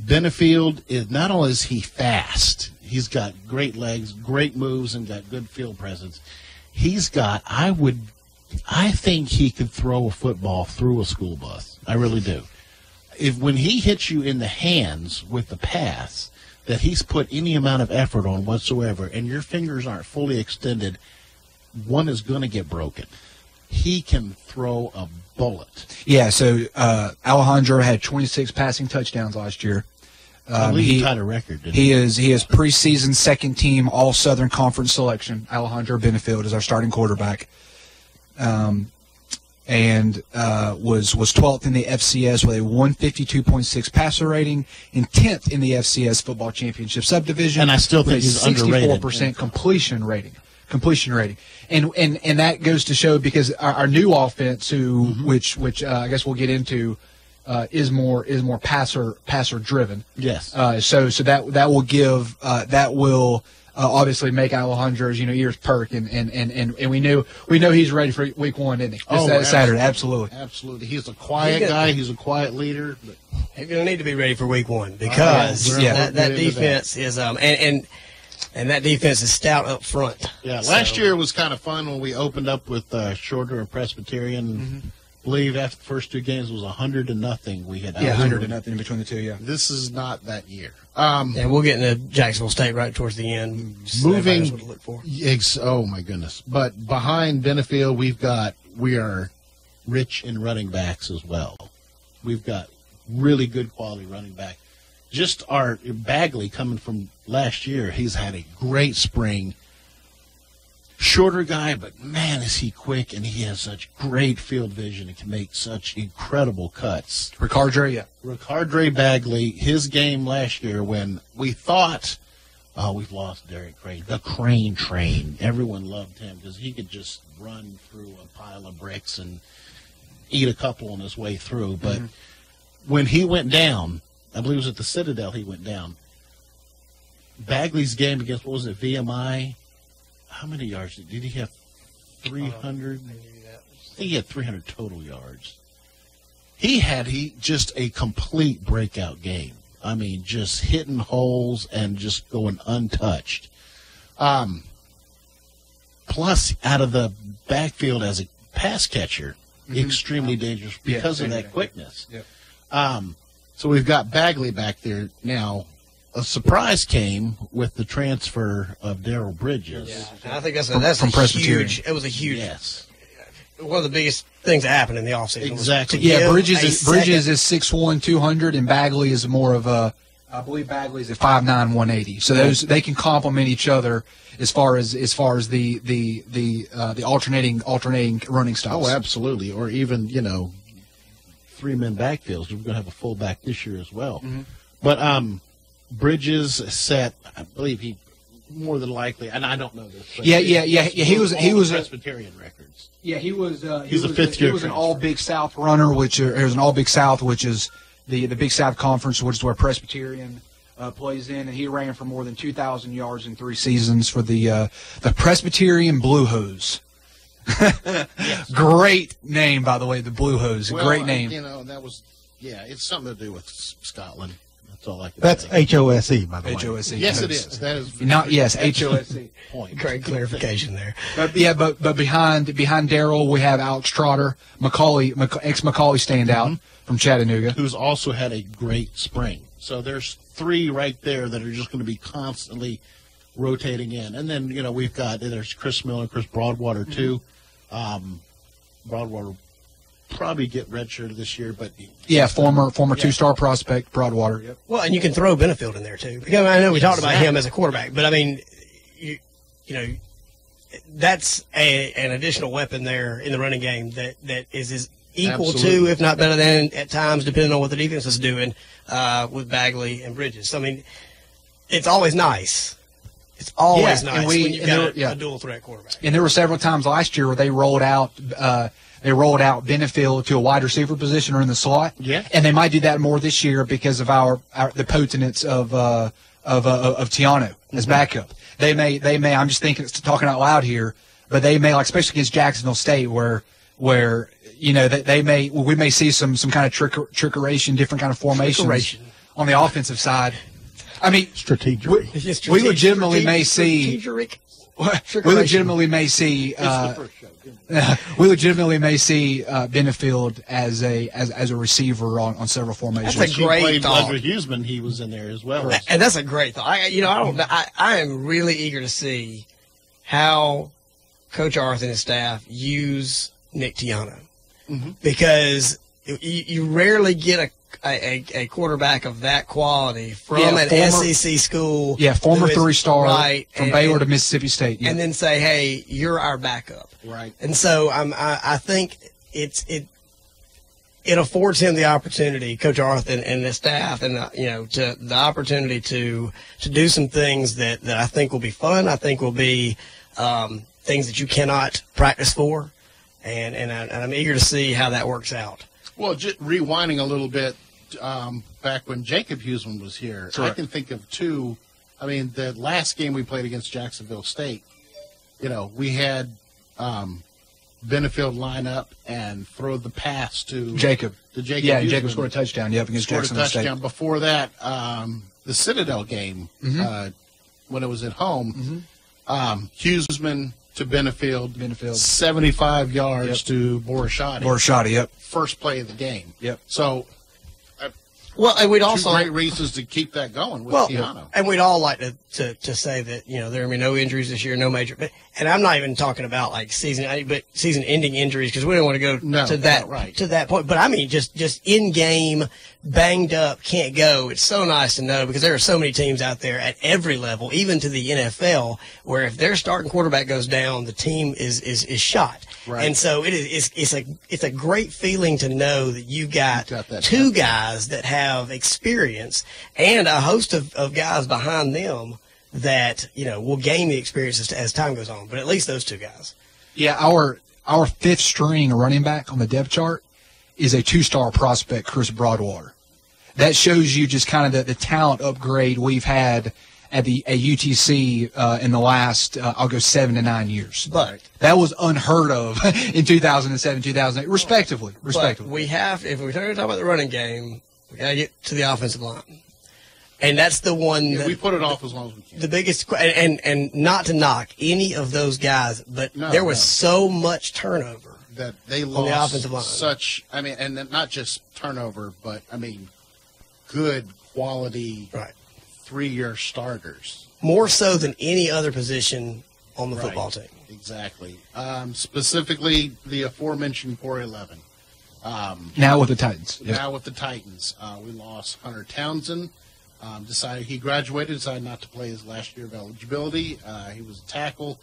Benefield is not only is he fast, he's got great legs, great moves, and got good field presence. He's got, I think he could throw a football through a school bus. I really do. When he hits you in the hands with the pass, that he's put any amount of effort on whatsoever, and your fingers aren't fully extended, one is going to get broken. He can throw a bullet. Yeah, so Alejandro had 26 passing touchdowns last year. I believe he tied a record, didn't he? He is preseason second-team All-Southern Conference selection. Alejandro Benefield is our starting quarterback. And was 12th in the FCS with a 152.6 passer rating and 10th in the FCS football championship subdivision. And I still think he's underrated. 64% completion rating. And that goes to show because our new offense, which I guess we'll get into, is more passer driven. Yes. So that will give obviously make Alejandro's ears perk, and we know he's ready for week 1, isn't he? Saturday, absolutely. Absolutely. He's a quiet guy. He's a quiet leader. But he's going to need to be ready for week 1 because that defense is and that defense is stout up front. Yeah, last year was kind of fun when we opened up with Shorter and Presbyterian. I believe after the first 2 games was 100-0. We had 100-0 between the two. Yeah, this is not that year. And we'll get into Jacksonville State right towards the end. Moving, what to look for. Oh my goodness! But behind Benefield, we are rich in running backs as well. We've got really good quality running back. Just our Bagley coming from last year, he's had a great spring. Shorter guy, but man, is he quick, and he has such great field vision and can make such incredible cuts. Ricardre Bagley, his game last year when we thought, we've lost Derek Crane, the Crane Train. Everyone loved him because he could just run through a pile of bricks and eat a couple on his way through. But when he went down, I believe it was at the Citadel he went down, Bagley's game against, what was it, VMI? How many yards did he have? 300? I think he had 300 total yards. He had just a complete breakout game. I mean, just hitting holes and just going untouched. Plus, out of the backfield as a pass catcher, extremely dangerous because of that quickness. Yep. So we've got Bagley back there now. A surprise came with the transfer of Daryl Bridges. Yeah, I think that's from Presbyterian. huge. It was a huge. Yes. One of the biggest things that happened in the offseason. Exactly. Yeah, Bridges is 6'1", 200, and Bagley is more of a. I believe Bagley is at 5'9", 180. So they can complement each other as far as the alternating running styles. Oh, absolutely. Or even 3-man backfields. We're going to have a fullback this year as well. But Bridges set, I believe he more than likely, and I don't know this. But He was Presbyterian records. Yeah, he was. He's a fifth-year. He was an All Big South runner, which is an All Big South, which is the Big South Conference, which is where Presbyterian plays in, and he ran for more than 2,000 yards in 3 seasons for the Presbyterian Blue Hose. Great name, by the way, the Blue Hose. Well, great name. That was it's something to do with Scotland. That's all I can That's say. HOSE, by the way. HOSE. Yes, it is. That is HOSE. point. Great clarification there. But behind Daryl we have Alex Trotter, ex-Macaulay standout from Chattanooga, who's also had a great spring. So there's 3 right there that are just going to be constantly rotating in. And then, there's Chris Miller, Chris Broadwater, too. Broadwater probably get redshirted this year, but former 2-star prospect Broadwater. Yep. Well, and you can throw Benefield in there too. Because I know we talked about him as a quarterback, but I mean, that's an additional weapon there in the running game that is as equal to, if not better than, at times, depending on what the defense is doing with Bagley and Bridges. So, I mean, it's always nice. It's always nice when you've got a dual threat quarterback. And there were several times last year where they rolled out Benefield to a wide receiver position or in the slot. Yeah. And they might do that more this year because of the potence of Tiano as backup. They may I'm just talking out loud here, but they may, like, especially against Jacksonville State where we may see some kind of trickeration, different kind of formations on the offensive side. I mean, strategic. We legitimately may see. We legitimately may see. We legitimately may see Benefield as a receiver on several formations. That's a great thought. Under Huseman, he was in there as well. And that's a great thought. I am really eager to see how Coach Arth and his staff use Nick Tiano, because you rarely get a quarterback of that quality from an SEC school. Yeah, former 3-star from Baylor to Mississippi State. And then say, hey, you're our backup. Right. And so I think it affords him the opportunity, Coach Arth and the staff, and the opportunity to do some things that I think will be fun. I think will be things that you cannot practice for, and I'm eager to see how that works out. Well, just rewinding a little bit, back when Jacob Huseman was here, I can think of 2 I mean, the last game we played against Jacksonville State, we had Benefield line up and throw the pass to Jacob. Yeah, Jacob scored a touchdown. Yep, against Jacksonville State. Scored a touchdown. Before that, the Citadel game, when it was at home, Huseman to Benefield, 75 yards to Borashati. Yep. First play of the game. Yep. So, well, and we'd also great reasons to keep that going with Keanu. And we'd all like to say that there will be no injuries this year, no major. And I'm not even talking about like season-ending injuries because we don't want to go to that point. But I mean, just in-game, banged up, can't go. It's so nice to know because there are so many teams out there at every level, even to the NFL, where if their starting quarterback goes down, the team is shot. Right. And so it's a great feeling to know that you've got two guys that have experience and a host of guys behind them that will gain the experience as time goes on. But at least those two guys. Yeah, our fifth string running back on the depth chart is a 2-star prospect, Chris Broadwater. That shows you just kind of the talent upgrade we've had at UTC in the last, I'll go 7 to 9 years. But that was unheard of in 2007, 2008, respectively. But we have, if we're talking about the running game, we got to get to the offensive line. And that's the one that we put it off as long as we can. The biggest, and not to knock any of those guys, but there was so much turnover that they lost on the offensive line. Such, I mean, and not just turnover, but I mean, good quality 3-year starters. More so than any other position on the football team. Exactly. Specifically, the aforementioned 411. Now with the Titans. Now with the Titans. We lost Hunter Townsend. He graduated, decided not to play his last year of eligibility. He was a tackle.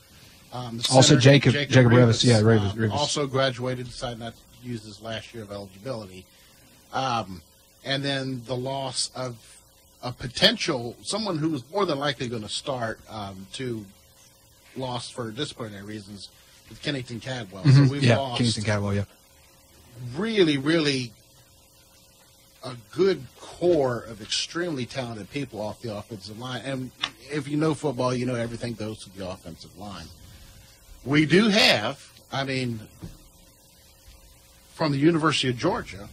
Also Jacob Revis. Yeah, Revis. Also graduated, decided not to use his last year of eligibility. And then the loss of a potential, someone who was more than likely going to start, to lost for disciplinary reasons with Kennington Cadwell. Mm-hmm. So we've lost Kennington Cadwell, really, really a good core of extremely talented people off the offensive line. And if you know football, you know everything goes to the offensive line. We do have, from the University of Georgia,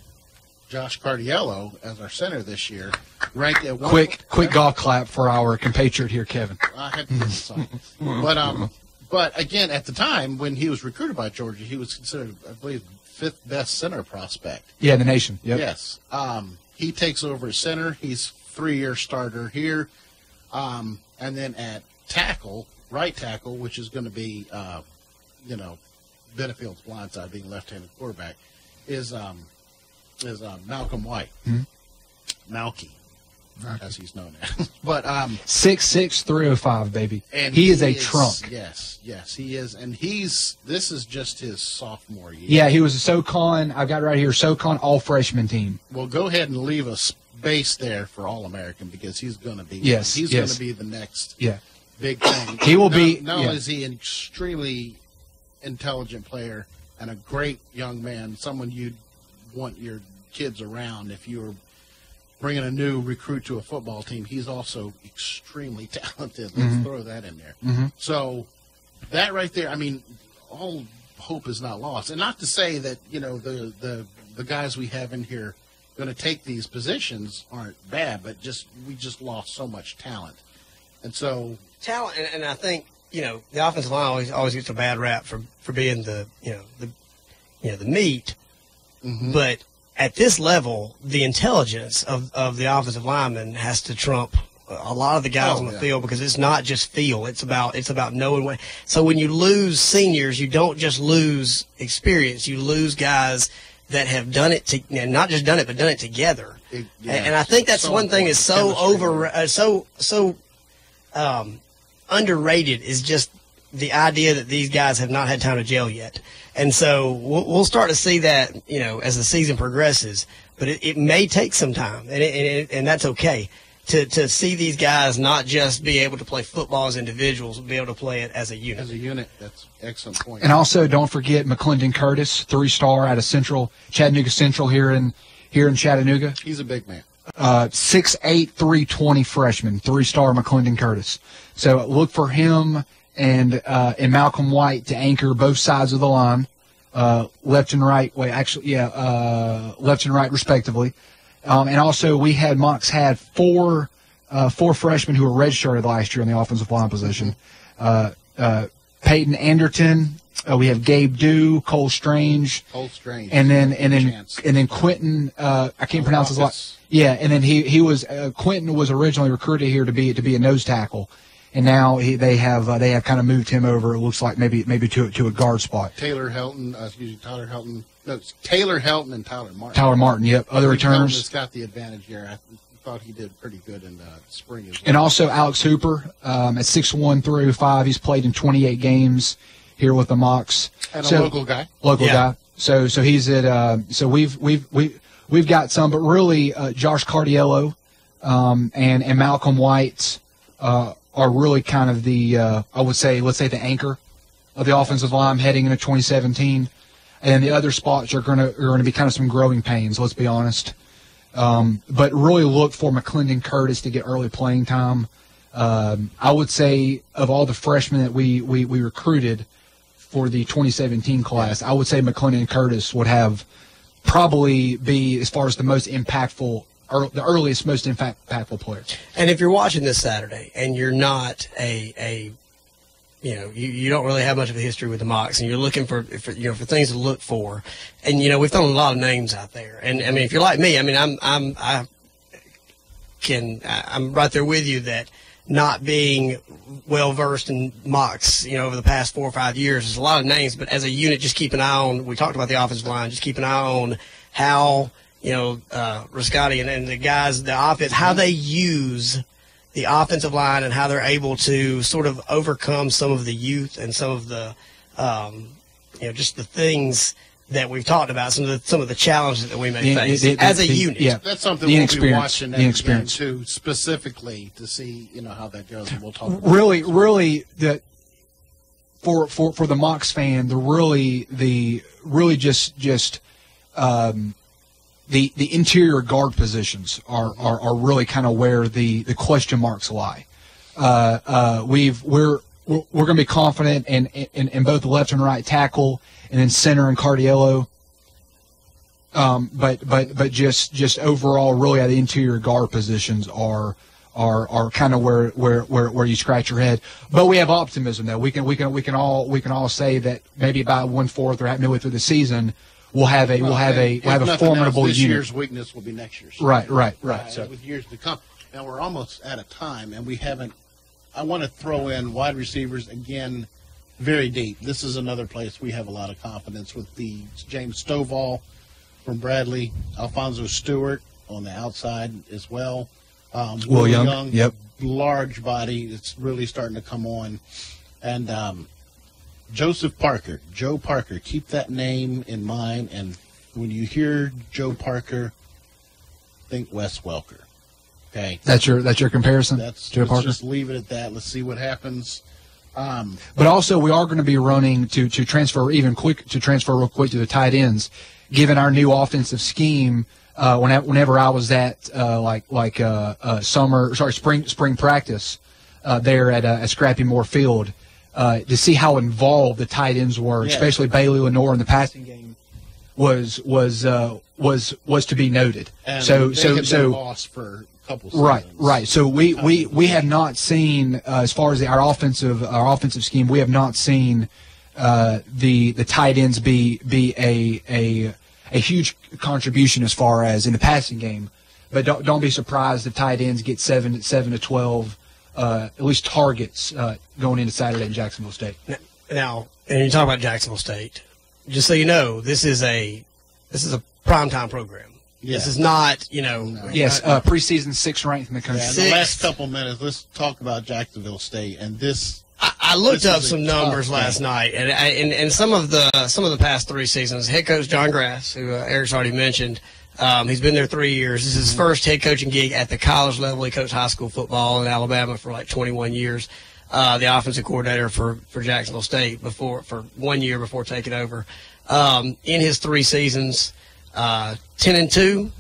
Josh Cardiello as our center this year, ranked at one. Quick golf clap for our compatriot here, Kevin. I had to get some. But again, at the time when he was recruited by Georgia, he was considered, I believe, 5th best center prospect. Yeah, in the nation. Yep. Yes. He takes over as center. He's 3-year starter here. And then at tackle, right tackle, which is going to be, Benefield's blindside, being left-handed quarterback, is Malcolm White. Mm-hmm. Malky, as he's known as. But 6'6", 305, baby. And he is a trunk. Yes, he is. And this is just his sophomore year. Yeah, he was a SoCon. I've got it right here, SoCon all-freshman team. Well, go ahead and leave a space there for All-American because he's going to be. Yes, he's going to be the next big thing. He will be. Not only is he an extremely intelligent player and a great young man, someone you'd want your kids around if you were bringing a new recruit to a football team. He's also extremely talented. Let's throw that in there. Mm-hmm. So that right there, all hope is not lost. And not to say that, the guys we have in here going to take these positions aren't bad, but we just lost so much talent. And so talent, and I think, the offensive line always gets a bad rap for being the meat. Mm-hmm. But at this level, the intelligence of the offensive lineman has to trump a lot of the guys on the field because it's not just feel. It's about knowing what. So when you lose seniors, you don't just lose experience. You lose guys that have done it and not just done it, but done it together. And I think that's one thing is so underrated is just the idea that these guys have not had time to gel yet. And so we'll start to see that, as the season progresses. But it may take some time, and that's okay, to see these guys not just be able to play football as individuals, but be able to play it as a unit. As a unit, that's an excellent point. And also, don't forget McClendon Curtis, 3-star out of Chattanooga Central here in Chattanooga. He's a big man. 6'8", 320 freshman, 3-star McClendon Curtis. So look for him and Malcolm White to anchor both sides of the line, left and right. Left and right respectively. And also we had Mocs had four freshmen who were redshirted last year in the offensive line position. Peyton Anderton. We have Gabe Dew, Cole Strange, and then Quentin. I can't pronounce his last. Yeah, and then he was Quentin was originally recruited here to be a nose tackle, and now they have kind of moved him over. It looks like maybe to a guard spot. Tyler Helton and Tyler Martin. Tyler Martin. Yep. Other returners. Helton has got the advantage here. I thought he did pretty good in the spring as well. And also Alex Hooper at 6'1", 305. He's played in 28 games here with the Mocs. And a local guy. Guy. So he's at. So we've got some, but really Josh Cardiello and Malcolm White are really kind of the let's say the anchor of the offensive line heading into 2017. And the other spots are going to be kind of some growing pains. Let's be honest. But really look for McClendon Curtis to get early playing time. I would say of all the freshmen that we recruited for the 2017 class, I would say McClendon Curtis would have probably be as far as the most impactful, or the earliest, most impactful player. And if you're watching this Saturday and you're not you don't really have much of a history with the Mocs, and you're looking for things to look for, and we've thrown a lot of names out there, and I mean if you're like me, I mean I'm right there with you that not being well versed in Mocs, over the past 4 or 5 years, there's a lot of names, but as a unit, just keep an eye on. We talked about the offensive line, just keep an eye on how Riscotti and the guys, the offense, how they use the offensive line and how they're able to sort of overcome some of the youth and some of the, just the things that we've talked about, some of the challenges that we may face as a unit. Yeah. That's something we'll be watching next game too, specifically to see how that goes, and we'll talk about really that for the Mocs fan, the interior guard positions are really kind of where the question marks lie. We're going to be confident in both the left and right tackle, and then center and Cardiello. But just overall, really, the interior guard positions are kind of where you scratch your head. But we have optimism though. We can all say that maybe by 1/4 or midway through the season, we'll have a formidable this unit. Year's weakness will be next year's. Right. So with years to come. Now we're almost out of time, and we haven't. I want to throw in wide receivers again, very deep. This is another place we have a lot of confidence with the James Stovall from Bradley, Alfonso Stewart on the outside as well. Will Young, yep, large body. It's really starting to come on, and Joseph Parker, Joe Parker. Keep that name in mind, and when you hear Joe Parker, think Wes Welker. Okay, that's your comparison. Joe Parker. Just leave it at that. Let's see what happens. But also, we are going to be running to transfer real quick to the tight ends, given our new offensive scheme. Whenever I was at spring practice there at Scrappy Moore Field, to see how involved the tight ends were, especially Bailey Lenore in the passing game, was to be noted. And so been lost for a couple seasons. Right. So we have not seen as far as our offensive scheme, we have not seen the tight ends be a huge contribution as far as in the passing game. But don't be surprised if tight ends get 7 to 12 at least targets going into Saturday in Jacksonville State. Now, and you talk about Jacksonville State, just so you know, this is a primetime program. Yeah. This is not, Yes, preseason 6th ranked in the country. In the last couple minutes, let's talk about Jacksonville State and this. I looked up some numbers last night, and some of the past 3 seasons. Head coach John Grass, who Eric's already mentioned, he's been there 3 years. This is his first head coaching gig at the college level. He coached high school football in Alabama for like 21 years. The offensive coordinator for Jacksonville State for 1 year before taking over. In his 3 seasons, 10-2,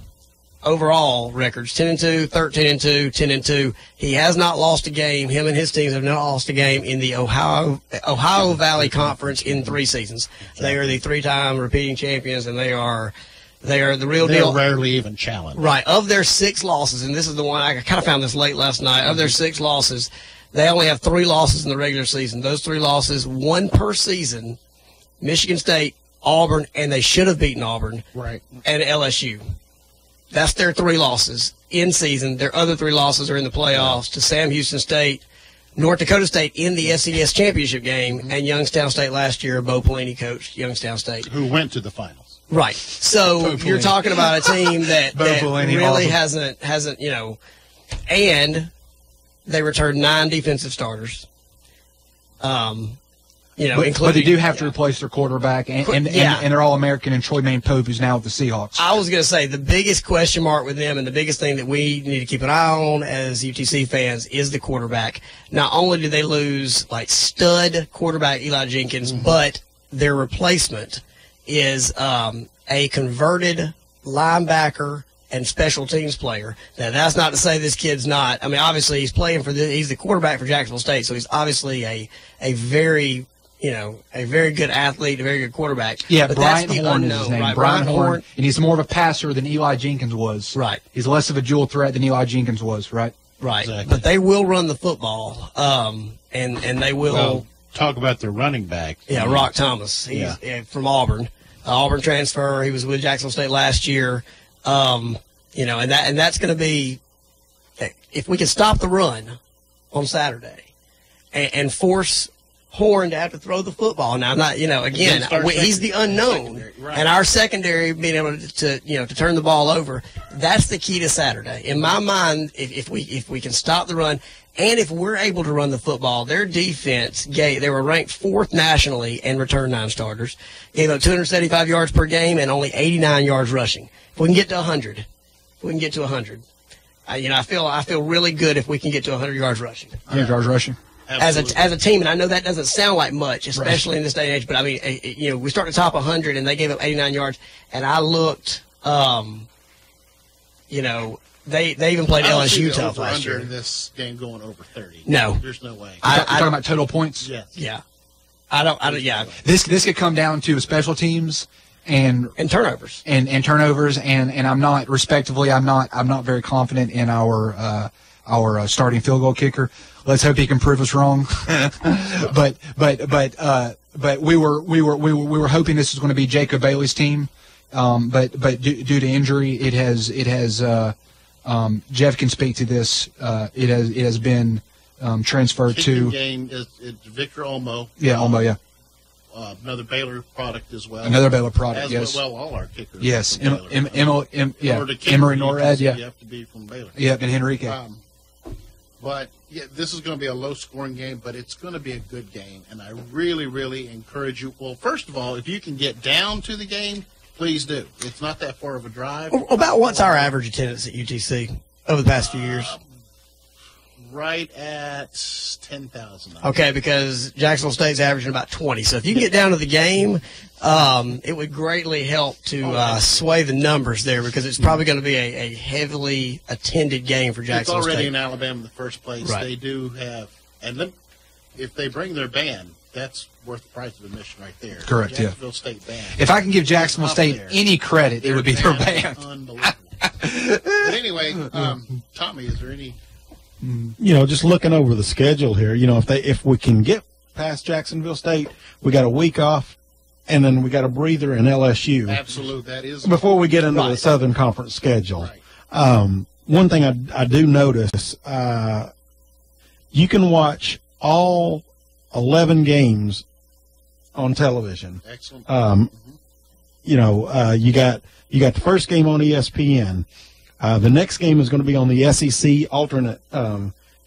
overall records: 10-2, 13-2, 10-2. He has not lost a game. Him and his teams have not lost a game in the Ohio Valley Conference in 3 seasons. They are the 3-time repeating champions, and they are the real deal. They're rarely even challenged. Right. Of their 6 losses, and this is the one I kind of found this late last night. Of their 6 losses, they only have 3 losses in the regular season. Those 3 losses, 1 per season: Michigan State, Auburn, and they should have beaten Auburn. Right. And LSU. That's their 3 losses in season. Their other 3 losses are in the playoffs to Sam Houston State, North Dakota State in the SES championship game, and Youngstown State last year. Bo Pelini coached Youngstown State, Who went to the finals. right? So you're talking about a team that Pelini, really awesome. hasn't and they returned 9 defensive starters. Including, but they do have to replace their quarterback, and they're All-American and Troy Maine Pope, who's now with the Seahawks. I was going to say the biggest question mark with them, and the biggest thing that we need to keep an eye on as UTC fans, is the quarterback. Not only did they lose stud quarterback Eli Jenkins, but their replacement is a converted linebacker and special teams player. Now, that's not to say this kid's not. I mean, obviously he's playing he's the quarterback for Jacksonville State, so he's obviously a very good athlete, a very good quarterback. Yeah, but Brian that's the Horn unknown, is his name. right? Brian Horn, and he's more of a passer than Eli Jenkins was. Right. He's less of a dual threat than Eli Jenkins was, right? Right. Exactly. But they will run the football, and they will. Well, talk about their running back. Yeah, Rock Thomas. He's from Auburn. Auburn transfer. He was with Jacksonville State last year. And that's going to be, if we can stop the run on Saturday and force Horn to have to throw the football. Now, I'm not, again, he's the unknown, right. And our secondary being able to turn the ball over. That's the key to Saturday. In my mind, if we can stop the run, and if we're able to run the football, their defense they were ranked 4th nationally and returned 9 starters, gave up 275 yards per game and only 89 yards rushing. If we can get to 100, I feel really good if we can get to 100 yards rushing. 100 yards rushing. As a team, and I know that doesn't sound like much, especially in this day and age, but I mean, we start to top 100 and they gave up 89 yards, and I looked, they even played LSU tough last year. This game going over 30. No. There's no way. You're talking about total points? Yes. Yeah. I don't, yeah. This could come down to special teams and turnovers. And turnovers, and I'm not, respectively, I'm not very confident in our starting field goal kicker. Let's hope he can prove us wrong. but we were hoping this was going to be Jacob Bailey's team. But due to injury, it has Jeff can speak to this. It has been transferred to game is Victor Olmo. Yeah, Olmo. Yeah. Another Baylor product as well. Another Baylor product. As yes. well, all our kickers. Yes. Emory Norad. Yeah. You have to be from Baylor. Yeah, and Henrique. But yeah, this is going to be a low-scoring game, but it's going to be a good game, and I really, really encourage you. Well, first of all, if you can get down to the game, please do. It's not that far of a drive. About what's our average attendance at UTC over the past few years? Right at 10,000. Okay, because Jacksonville State's averaging about 20. So if you can get down to the game, it would greatly help to sway the numbers there, because it's probably going to be a heavily attended game for Jacksonville State. It's already in Alabama in the first place. Right. They do have, and if they bring their band, that's worth the price of admission right there. Correct, Jacksonville State band. If I can give Jacksonville State any credit, it would be their Is band. unbelievable. But anyway, Tommy, is there any? Just looking over the schedule here, if we can get past Jacksonville State, we got a week off, and then we got a breather in LSU. Absolute, that is. Before we get into the Southern Conference schedule. Right. One thing I do notice, you can watch all 11 games on television. Excellent. You got the first game on ESPN. The next game is going to be on the SEC alternate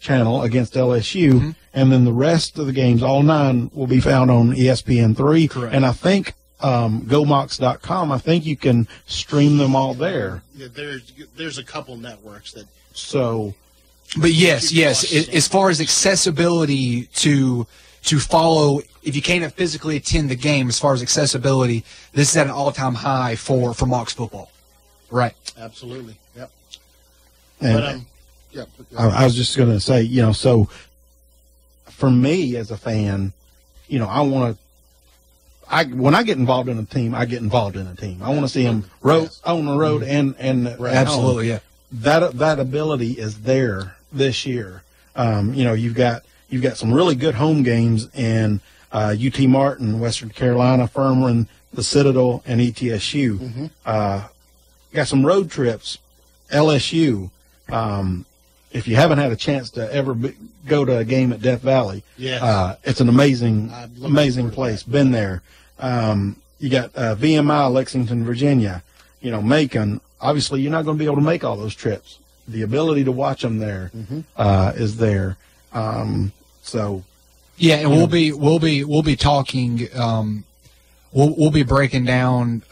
channel against LSU, and then the rest of the games, all 9, will be found on ESPN3. Correct. And I think GoMocs.com, I think you can stream them all there. Yeah, there's a couple networks that. So, But yes. As far as accessibility to follow, if you can't physically attend the game, as far as accessibility, this is at an all-time high for Mocs football. Right. Absolutely. Yep. And yeah, I was just going to say, so for me as a fan, I when I get involved in a team, I get involved in a team. I want to see them on the road and Absolutely, yeah. That ability is there this year. You've got some really good home games in UT Martin, Western Carolina, Furman, the Citadel, and ETSU. Got some road trips, LSU. If you haven't had a chance to ever go to a game at Death Valley, it's an amazing place. Been there. You got VMI, Lexington, Virginia. Macon. Obviously, you're not going to be able to make all those trips. The ability to watch them there is there. So, yeah, and we'll be talking. We'll be breaking down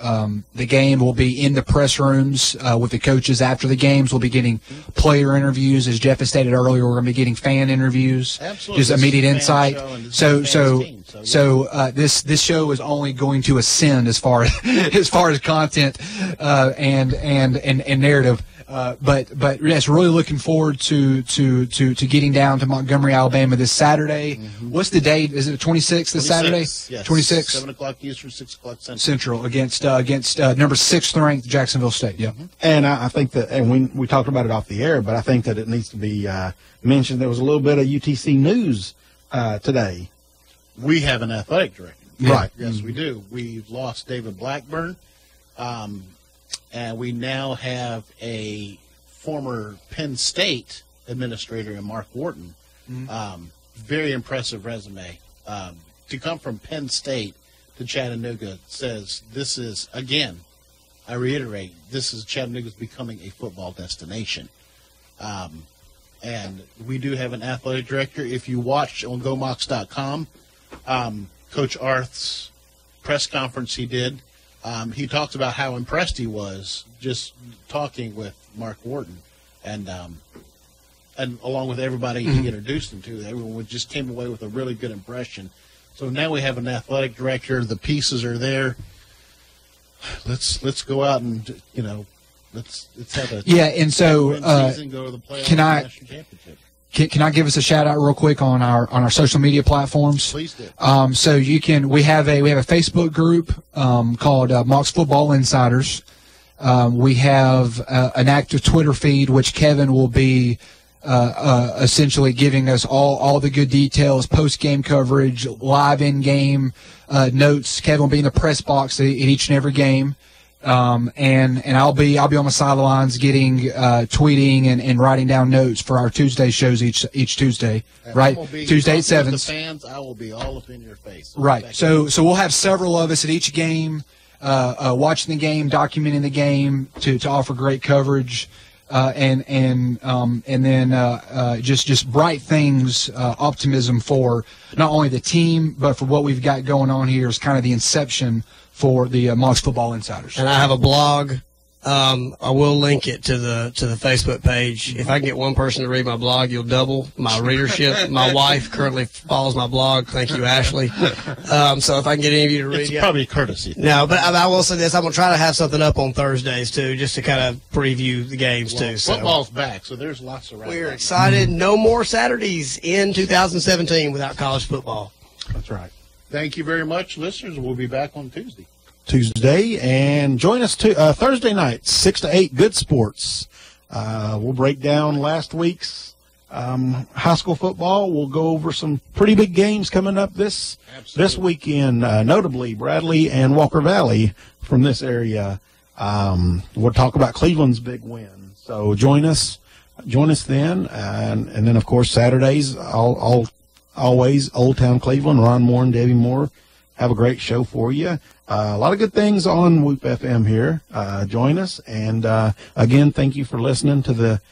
the game. We'll be in the press rooms with the coaches after the games. We'll be getting player interviews, as Jeff has stated earlier. We're going to be getting fan interviews, just immediate insight. So this show is only going to ascend as far as content and narrative. But yes, really looking forward to getting down to Montgomery, Alabama this Saturday. What's the date? Is it the 26th this Saturday? Yes. 26. 7 o'clock Eastern, 6 o'clock Central against number 6th ranked Jacksonville State. Yeah. And I think that, and we talked about it off the air, but I think that it needs to be mentioned. There was a little bit of UTC news today. We have an athletic director. Right. Yes, we do. We've lost David Blackburn. And we now have a former Penn State administrator in Mark Wharton. Very impressive resume. To come from Penn State to Chattanooga says this is, again, I reiterate, Chattanooga's becoming a football destination. And we do have an athletic director. If you watch on GoMocs.com, Coach Arth's press conference he did, he talks about how impressed he was just talking with Mark Wharton, and along with everybody he introduced him to. Everyone just came away with a really good impression. So now we have an athletic director. The pieces are there. Let's go out and let's have a and so season, go to the playoff national championship. Can I give us a shout out real quick on our social media platforms? Please do. So we have a Facebook group called Mocs Football Insiders. We have an active Twitter feed, which Kevin will be essentially giving us all the good details, post game coverage, live in game notes. Kevin will be in the press box at each and every game. And I'll be on the sidelines getting tweeting and writing down notes for our Tuesday shows each Tuesday, right? Tuesday at 7. The fans, I will be all up in your face. Right. So we'll have several of us at each game, watching the game, documenting the game to offer great coverage, and then just bright things, optimism for not only the team but for what we've got going on here is kind of the inception for the Mocs Football Insiders. And I have a blog. I will link it to the Facebook page. If I can get one person to read my blog, you'll double my readership. My wife currently follows my blog. Thank you, Ashley. So if I can get any of you to read, it's probably a courtesy. No, but I will say this: I'm gonna try to have something up on Thursdays too, just to kind of preview the games too. So football's back, so there's lots around. We're excited. No more Saturdays in 2017 without college football. That's right. Thank you very much, listeners. We'll be back on Tuesday, and join us Thursday night, 6 to 8, Good Sports. We'll break down last week's high school football. We'll go over some pretty big games coming up this weekend, notably Bradley and Walker Valley from this area. We'll talk about Cleveland's big win. So join us then, and then of course Saturdays, always Old Town Cleveland. Ron Moore and Debbie Moore have a great show for you. A lot of good things on Whoop FM here. Join us. And, again, thank you for listening to the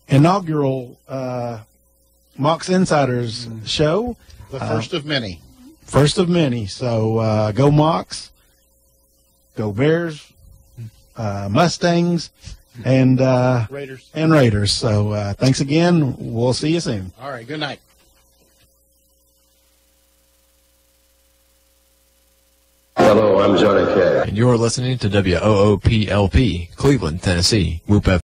inaugural Mocs Insiders show. The first of many. First of many. So go Mocs, go Bears, Mustangs, and Raiders. So thanks again. We'll see you soon. All right. Good night. Hello, I'm Johnny K. And you're listening to WOOPLP, Cleveland, Tennessee, Whoop FM.